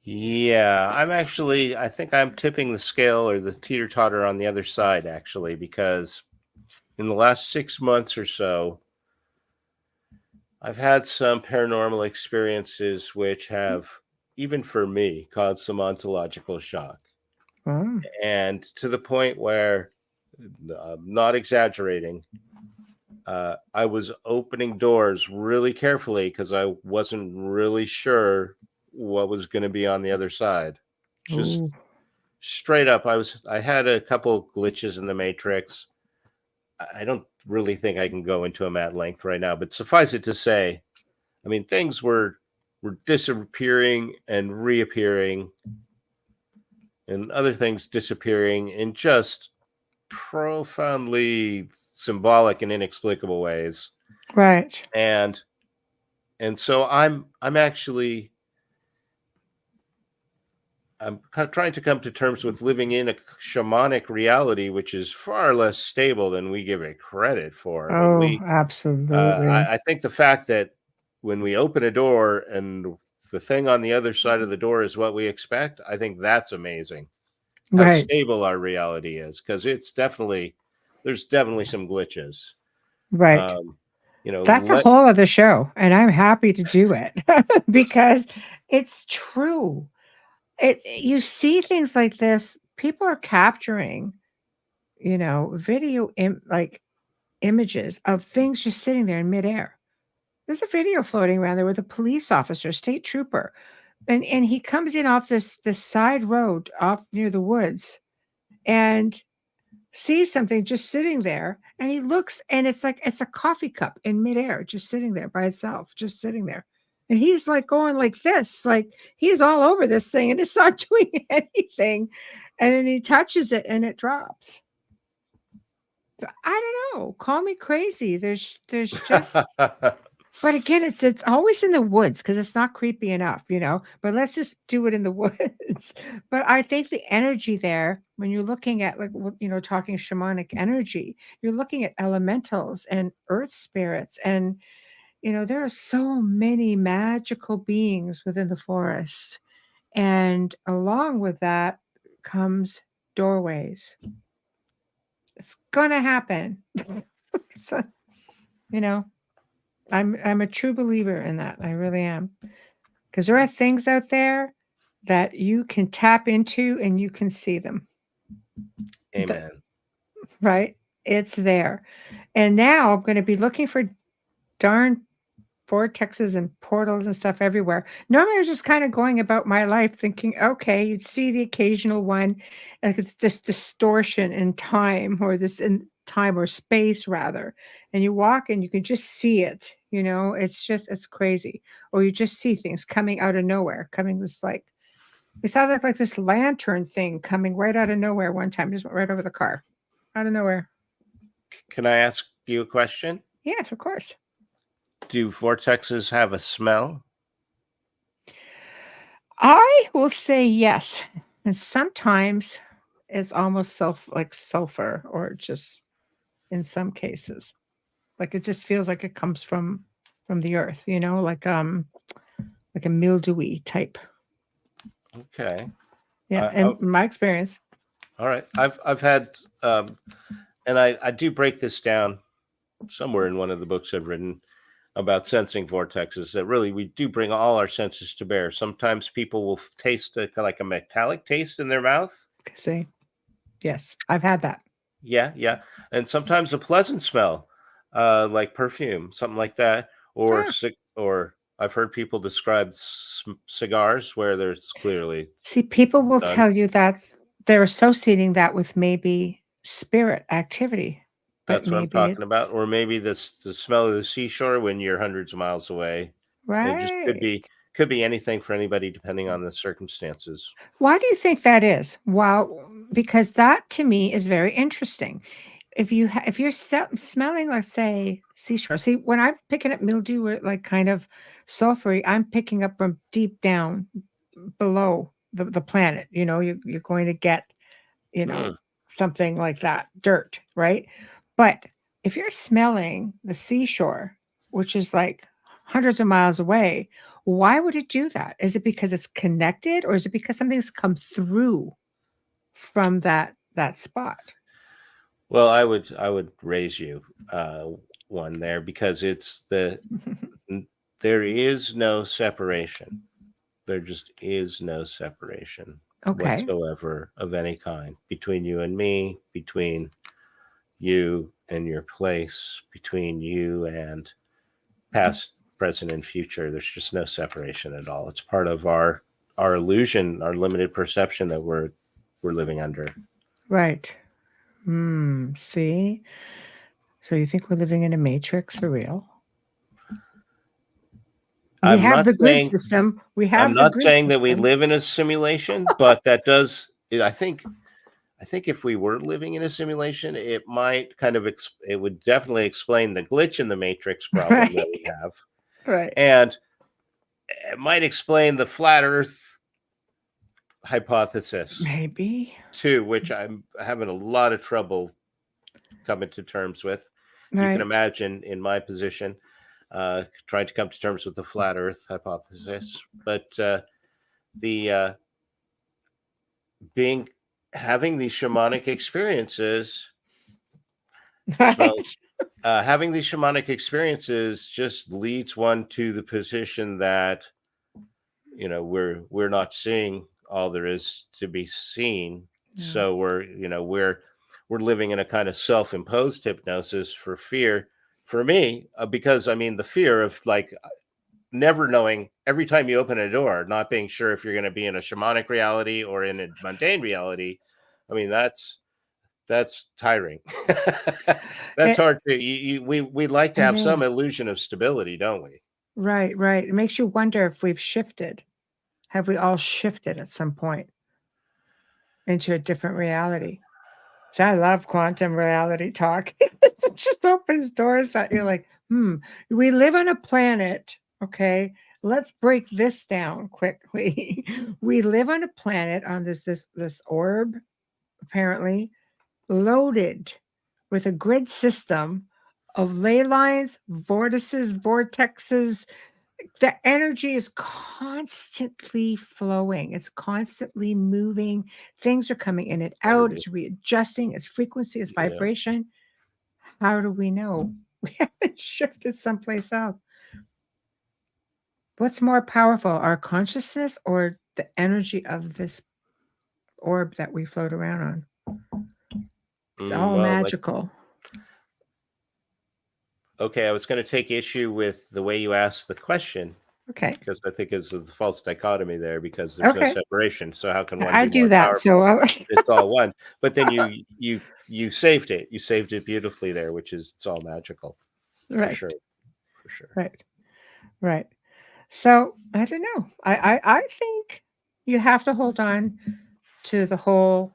Yeah, I think I'm tipping the scale or the teeter totter on the other side, actually, because in the last 6 months or so, I've had some paranormal experiences which have even for me, caused some ontological shock. Oh. And to the point where, I'm not exaggerating, I was opening doors really carefully because I wasn't really sure what was going to be on the other side. Just Ooh. straight up, I had a couple glitches in the matrix. I don't really think I can go into them at length right now, but suffice it to say, I mean, things were disappearing and reappearing, and other things disappearing in just profoundly symbolic and inexplicable ways. Right. And so I'm actually I'm kind of trying to come to terms with living in a shamanic reality, which is far less stable than we give it credit for. I mean, Oh, absolutely. I think the fact that when we open a door and the thing on the other side of the door is what we expect, I think that's amazing. How Right. stable our reality is, because there's definitely some glitches. Right. Um, That's a whole other show, and I'm happy to do it because it's true. You see things like this, people are capturing, video like images of things just sitting there in midair. There's a video floating around there with a police officer, state trooper, and he comes in off this side road off near the woods and sees something just sitting there, and he looks, and it's like it's a coffee cup in midair just sitting there by itself, just sitting there, and he's like going like this, like he's all over this thing and it's not doing anything, and then he touches it and it drops. So I don't know, call me crazy, there's just but again, it's always in the woods because it's not creepy enough, but let's just do it in the woods. But I think the energy there, when you're looking at like, talking shamanic energy, you're looking at elementals and earth spirits. And, there are so many magical beings within the forest. And along with that comes doorways. It's going to happen. So, you know, I'm a true believer in that. I really am. Because there are things out there that you can tap into and you can see them. Amen. Right? It's there. And now I'm going to be looking for darn vortexes and portals and stuff everywhere. Normally, I was just kind of going about my life thinking, okay, you'd see the occasional one, like it's this distortion in time or this in time or space rather. And you walk and you can just see it, it's crazy. Or you just see things coming out of nowhere, coming this like, we saw that like this lantern thing coming right out of nowhere one time, just went right over the car, out of nowhere. Can I ask you a question? Yes, of course. Do vortexes have a smell? I will say yes. And sometimes it's almost like sulfur or just in some cases. Like it just feels like it comes from the earth, like a mildewy type. Okay. Yeah, in my experience. All right. I've had and I do break this down somewhere in one of the books I've written about sensing vortexes, that really we do bring all our senses to bear. Sometimes people will taste like a metallic taste in their mouth. See, yes, I've had that. Yeah. And sometimes a pleasant smell, like perfume, something like that. Or I've heard people describe cigars where there's clearly. See, people will done. tell you they're associating that with maybe spirit activity. That's what I'm talking about. Or maybe the smell of the seashore when you're hundreds of miles away. Right. It just could be anything for anybody depending on the circumstances. Why do you think that is? Well, because that to me is very interesting. If you're smelling, let's say, seashore. See, when I'm picking up mildew or like kind of sulfury, I'm picking up from deep down below the planet. You're going to get, something like that, dirt, right? But if you're smelling the seashore, which is like hundreds of miles away, why would it do that? Is it because it's connected, or is it because something's come through from that spot? Well, I would raise you one there, because it's there is no separation. There just is no separation Okay. whatsoever of any kind between you and me, between you and your place, between you and past, present, and future. There's just no separation at all. It's part of our illusion, our limited perception that we're living under. Right. See? So you think we're living in a matrix for real? We I'm have not the grid saying system. We I'm have the not grid saying that we system. live in a simulation, but that does. I think if we were living in a simulation, it might kind of it would definitely explain the glitch in the matrix problem that we have, Right. and it might explain the flat Earth hypothesis Maybe. too, which I'm having a lot of trouble coming to terms with. You can Right. imagine in my position, trying to come to terms with the flat Earth hypothesis, but the having these shamanic experiences smells. Having these shamanic experiences just leads one to the position that we're not seeing all there is to be seen. Yeah. So we're living in a kind of self-imposed hypnosis for fear. For me, because I mean the fear of like never knowing every time you open a door, not being sure if you're going to be in a shamanic reality or in a mundane reality. I mean that's tiring. That's hard to. We like to have some illusion of stability, don't we? Right. It makes you wonder if we've shifted. Have we all shifted at some point into a different reality? So I love quantum reality talk. It just opens doors that you're like, we live on a planet. Okay, let's break this down quickly. We live on a planet on this orb, apparently loaded with a grid system of ley lines, vortices, vortexes. The energy is constantly flowing. It's constantly moving. Things are coming in and out. It's readjusting its frequency, its vibration. How do we know? We haven't shifted someplace else. What's more powerful, our consciousness or the energy of this orb that we float around on? It's all magical. Okay, I was going to take issue with the way you asked the question. Okay. Because I think it's a false dichotomy there because there's no separation. So how can one be I more do that. powerful? So it's all one. But then you saved it. You saved it beautifully there, which is it's all magical. Right. For sure. Right. So I don't know. I think you have to hold on to the whole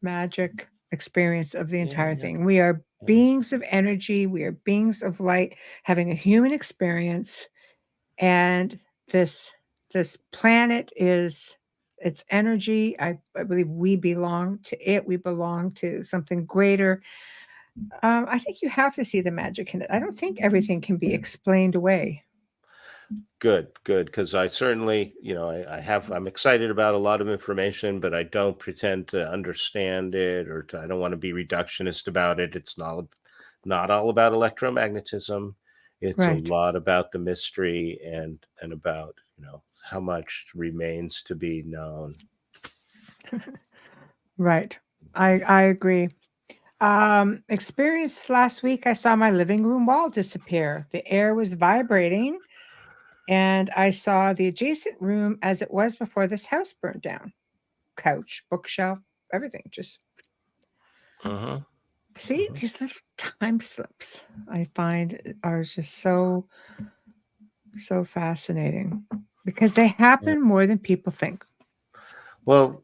magic experience of the entire thing. We are beings of energy. We are beings of light having a human experience. And this planet is its energy. I believe we belong to it. We belong to something greater. I think you have to see the magic in it. I don't think everything can be explained away. Good. Because I certainly, I'm excited about a lot of information, but I don't pretend to understand it I don't want to be reductionist about it. It's not all about electromagnetism. It's a lot about the mystery and about, how much remains to be known. Right. I agree. Experience last week, I saw my living room wall disappear. The air was vibrating, and I saw the adjacent room as it was before this house burned down. Couch, bookshelf, everything. Just see these little time slips I find are just so fascinating because they happen more than people think. Well,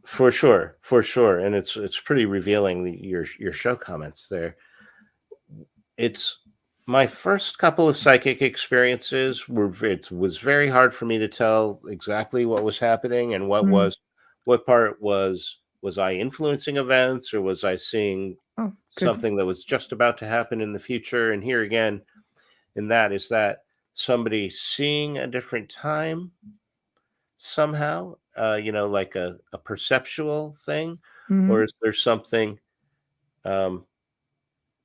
for sure, and it's pretty revealing your show comments there. It's my first couple of psychic experiences it was very hard for me to tell exactly what was happening and what part was I influencing events or was I seeing something that was just about to happen in the future. And here again, in that is that somebody seeing a different time somehow, like a perceptual thing, or is there something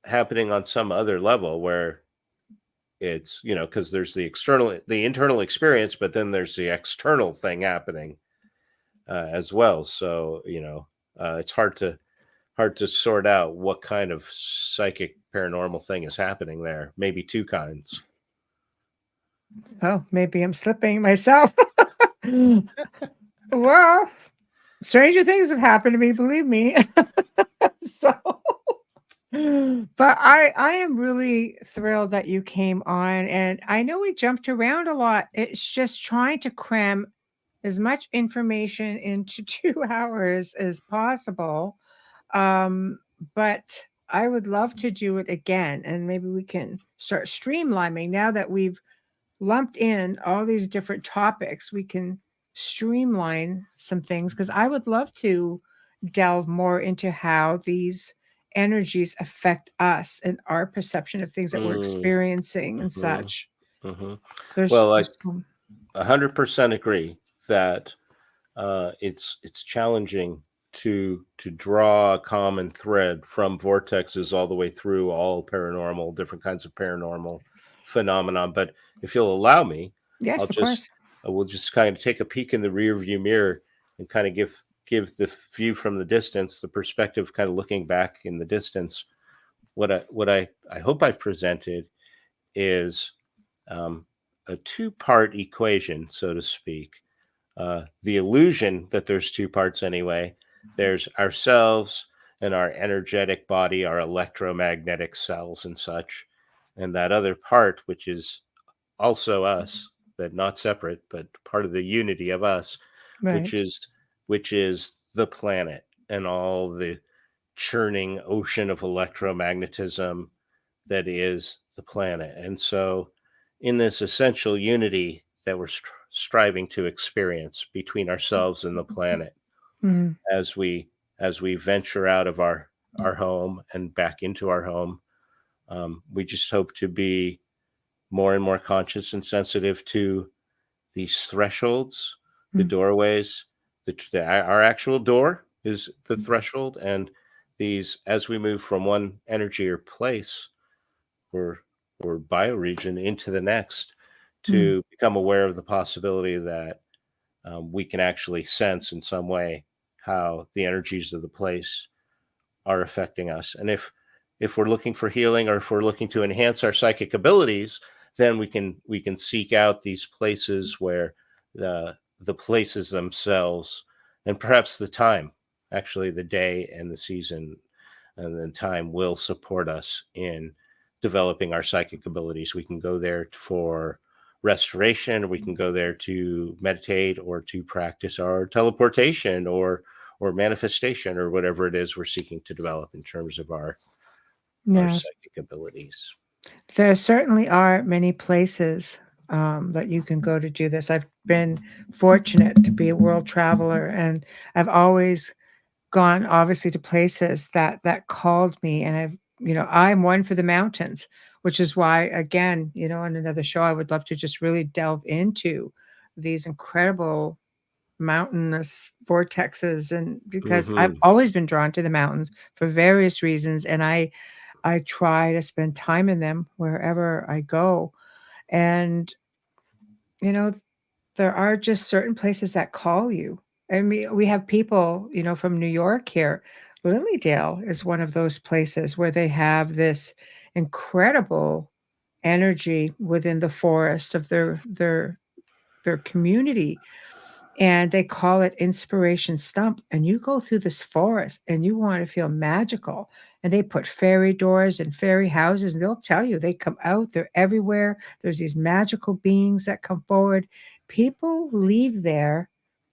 happening on some other level where it's, because there's the internal experience, but then there's the external thing happening as well. So, it's hard to sort out what kind of psychic paranormal thing is happening there. Maybe two kinds. Oh, maybe I'm slipping myself. Well, stranger things have happened to me, believe me. So, but I am really thrilled that you came on, and I know we jumped around a lot. It's just trying to cram as much information into 2 hours as possible. Um, but I would love to do it again, and maybe we can start streamlining now that we've lumped in all these different topics. We can streamline some things because I would love to delve more into how these energies affect us and our perception of things that we're experiencing and such. Well, I There's 100% agree that it's challenging to draw a common thread from vortexes all the way through all paranormal, different kinds of paranormal phenomenon. But if you'll allow me, yes, of course. we'll just kind of take a peek in the rear view mirror and kind of give the view from the distance, the perspective, kind of looking back in the distance. What I hope I've presented is a two-part equation, so to speak. The illusion that there's two parts anyway. There's ourselves and our energetic body, our electromagnetic cells and such. And that other part, which is also us, that not separate, but part of the unity of us, Right. which is the planet and all the churning ocean of electromagnetism that is the planet. And so in this essential unity that we're striving to experience between ourselves and the planet, Mhm. as we venture out of our home and back into our home, we just hope to be more and more conscious and sensitive to these thresholds, the doorways. Our actual door is the threshold, and these, as we move from one energy or place or bioregion into the next, to become aware of the possibility that we can actually sense in some way how the energies of the place are affecting us. And if we're looking for healing, or if we're looking to enhance our psychic abilities, then we can seek out these places where the places themselves, and perhaps the time, actually the day and the season and the time, will support us in developing our psychic abilities. We can go there for restoration, or we can go there to meditate, or to practice our teleportation, or manifestation, or whatever it is we're seeking to develop in terms of our Yes. psychic abilities. There certainly are many places that you can go to do this. I've been fortunate to be a world traveler, and I've always gone, obviously, to places that called me. And I'm one for the mountains, which is why, again, on another show, I would love to just really delve into these incredible mountainous vortexes, and because I've always been drawn to the mountains for various reasons, and I try to spend time in them wherever I go. And, you know, there are just certain places that call you. I mean, we have people, from New York here. Lilydale is one of those places where they have this incredible energy within the forest of their community, and they call it Inspiration Stump. And you go through this forest and you want to feel magical. And they put fairy doors and fairy houses, and they'll tell you they come out, they're everywhere. There's these magical beings that come forward. People leave there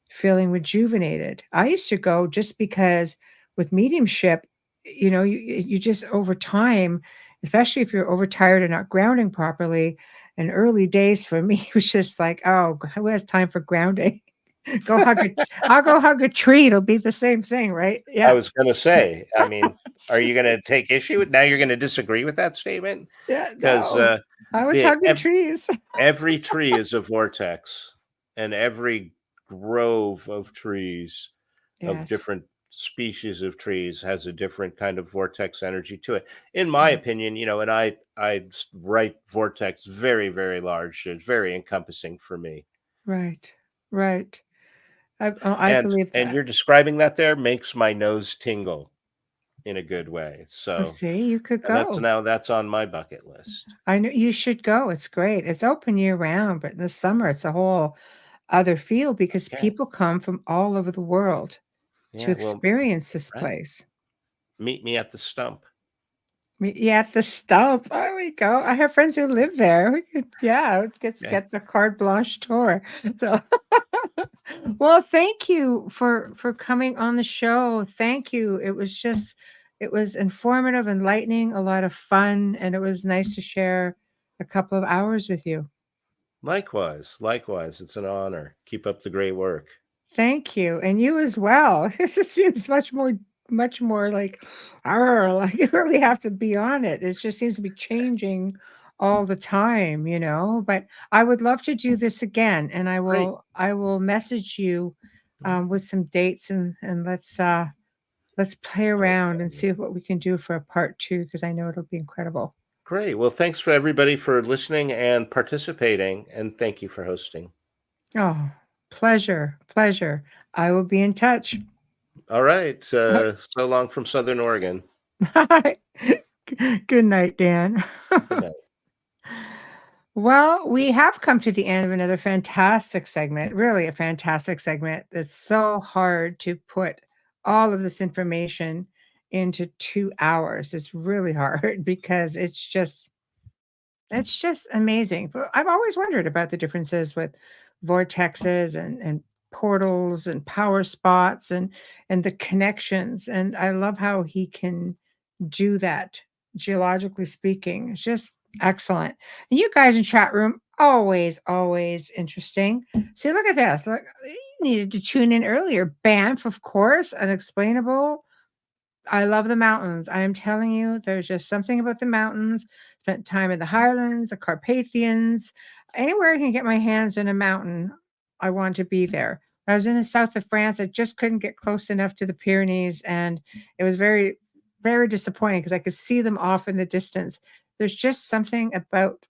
feeling rejuvenated. I used to go just because with mediumship, you just over time, especially if you're overtired and not grounding properly. In early days for me, it was just like, oh, who has time for grounding? I'll go hug a tree. It'll be the same thing, right? I Yeah. was going to say, I mean, are you going to take issue with, now you're going to disagree with that statement? Yeah, Because no. I was hugging trees. every tree is a vortex, and every grove of trees of Yes. different species of trees has a different kind of vortex energy to it, in my opinion. And I write vortex very, very large. It's very encompassing for me. Right. Right. I And believe and that. you're describing that there makes my nose tingle in a good way. Well, So, see, you could and go. that's on my bucket list. I know you should go. It's great. It's open year round, but in the summer it's a whole other feel because Yeah. people come from all over the world to Yeah. Well, experience this right. place. Meet me at the stump. Yeah, at the stump. There we go. I have friends who live there. We could, yeah, let's Okay. get the carte blanche tour. So, well, thank you for coming on the show. Thank you. It was informative, enlightening, a lot of fun, and it was nice to share a couple of hours with you. Likewise. Likewise. It's an honor. Keep up the great work. Thank you, and you as well. This just seems much more like, like you really have to be on it. It just seems to be changing all the time, you know. But I would love to do this again, and Great. I will message you with some dates and let's play around and see what we can do for a part two because I know it'll be incredible. Great. Well, thanks for everybody for listening and participating. And thank you for hosting. Oh, pleasure, pleasure. I will be in touch. All right. So long from Southern Oregon. Good night, Dan. Good night. Well, we have come to the end of another fantastic segment, really a fantastic segment. It's so hard to put all of this information into 2 hours. It's really hard because it's just amazing. But I've always wondered about the differences with vortexes and portals and power spots and the connections. And I love how he can do that geologically speaking. It's just excellent. And you guys in chat room, always interesting. See, look at this. Look, you needed to tune in earlier. Banff, of course, unexplainable. I love the mountains. I am telling you, there's just something about the mountains. Spent time in the Highlands, the Carpathians, anywhere I can get my hands on a mountain, I want to be there. When I was in the south of France, I just couldn't get close enough to the Pyrenees, and it was very, very disappointing because I could see them off in the distance. There's just something about,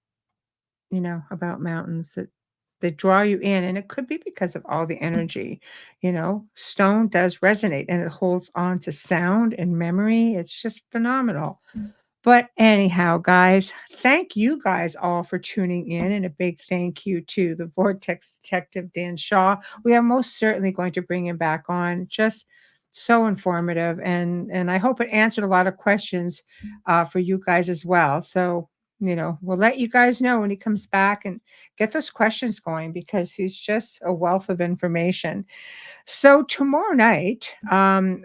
about mountains that draw you in, and it could be because of all the energy. Stone does resonate and it holds on to sound and memory. It's just phenomenal. But anyhow, guys, thank you guys all for tuning in, and a big thank you to the Vortex detective Dan Shaw. We are most certainly going to bring him back on. Just so informative, and I hope it answered a lot of questions for you guys as well. So we'll let you guys know when he comes back and get those questions going because he's just a wealth of information. So tomorrow night,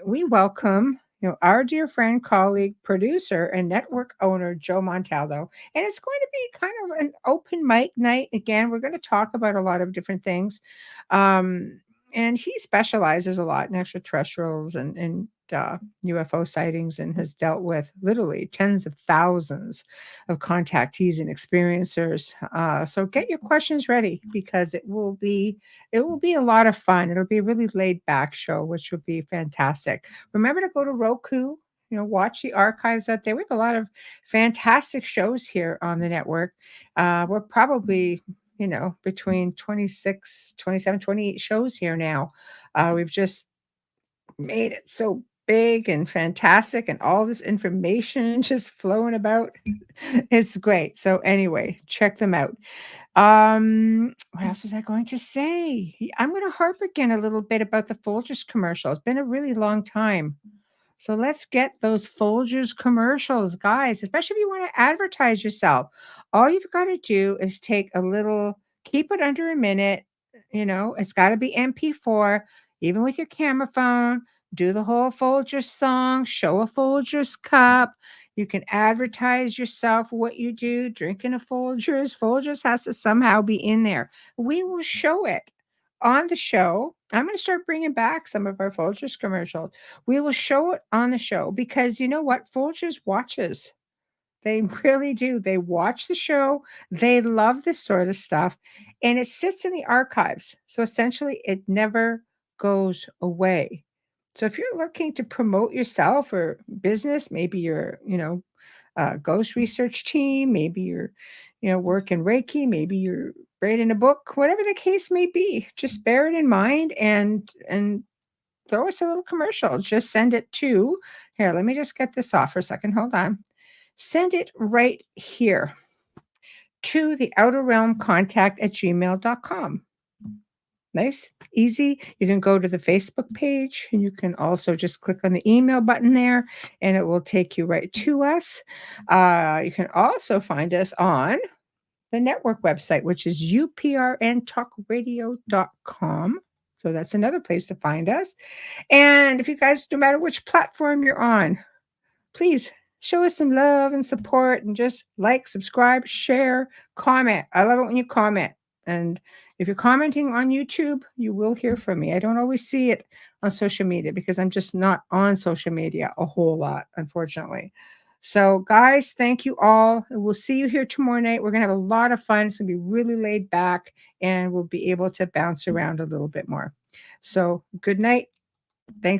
we welcome our dear friend, colleague, producer, and network owner Joe Montaldo, and it's going to be kind of an open mic night. Again, we're going to talk about a lot of different things, and he specializes a lot in extraterrestrials and UFO sightings, and has dealt with literally tens of thousands of contactees and experiencers. So get your questions ready because it will be a lot of fun. It'll be a really laid back show, which would be fantastic. Remember to go to Roku, watch the archives out there. We have a lot of fantastic shows here on the network. We're probably, between 26, 27, 28 shows here now. We've just made it so big and fantastic and all this information just flowing about. It's great. So anyway, check them out. What else was I going to say? I'm going to harp again a little bit about the Folgers commercial. It's been a really long time. So let's get those Folgers commercials, guys, especially if you want to advertise yourself. All you've got to do is keep it under a minute. It's got to be MP4, even with your camera phone. Do the whole Folgers song, show a Folgers cup. You can advertise yourself, what you do, drinking a Folgers. Folgers has to somehow be in there. We will show it on the show. I'm going to start bringing back some of our Folgers commercials. We will show it on the show because you know what? Folgers watches. They really do. They watch the show. They love this sort of stuff. And it sits in the archives. So essentially, it never goes away. So if you're looking to promote yourself or business, maybe you're, ghost research team, maybe you're, working Reiki, maybe you're writing a book, whatever the case may be, just bear it in mind and throw us a little commercial. Just send it to here. Let me just get this off for a second. Hold on. Send it right here to the outer realm contact@gmail.com. Nice, easy. You can go to the Facebook page and you can also just click on the email button there and it will take you right to us. You can also find us on the network website, which is uprntalkradio.com. So that's another place to find us. And if you guys, no matter which platform you're on, please show us some love and support and just like, subscribe, share, comment. I love it when you comment. And if you're commenting on YouTube, you will hear from me. I don't always see it on social media because I'm just not on social media a whole lot, unfortunately. So, guys, thank you all. We'll see you here tomorrow night. We're going to have a lot of fun. It's going to be really laid back, and we'll be able to bounce around a little bit more. So, good night. Thanks.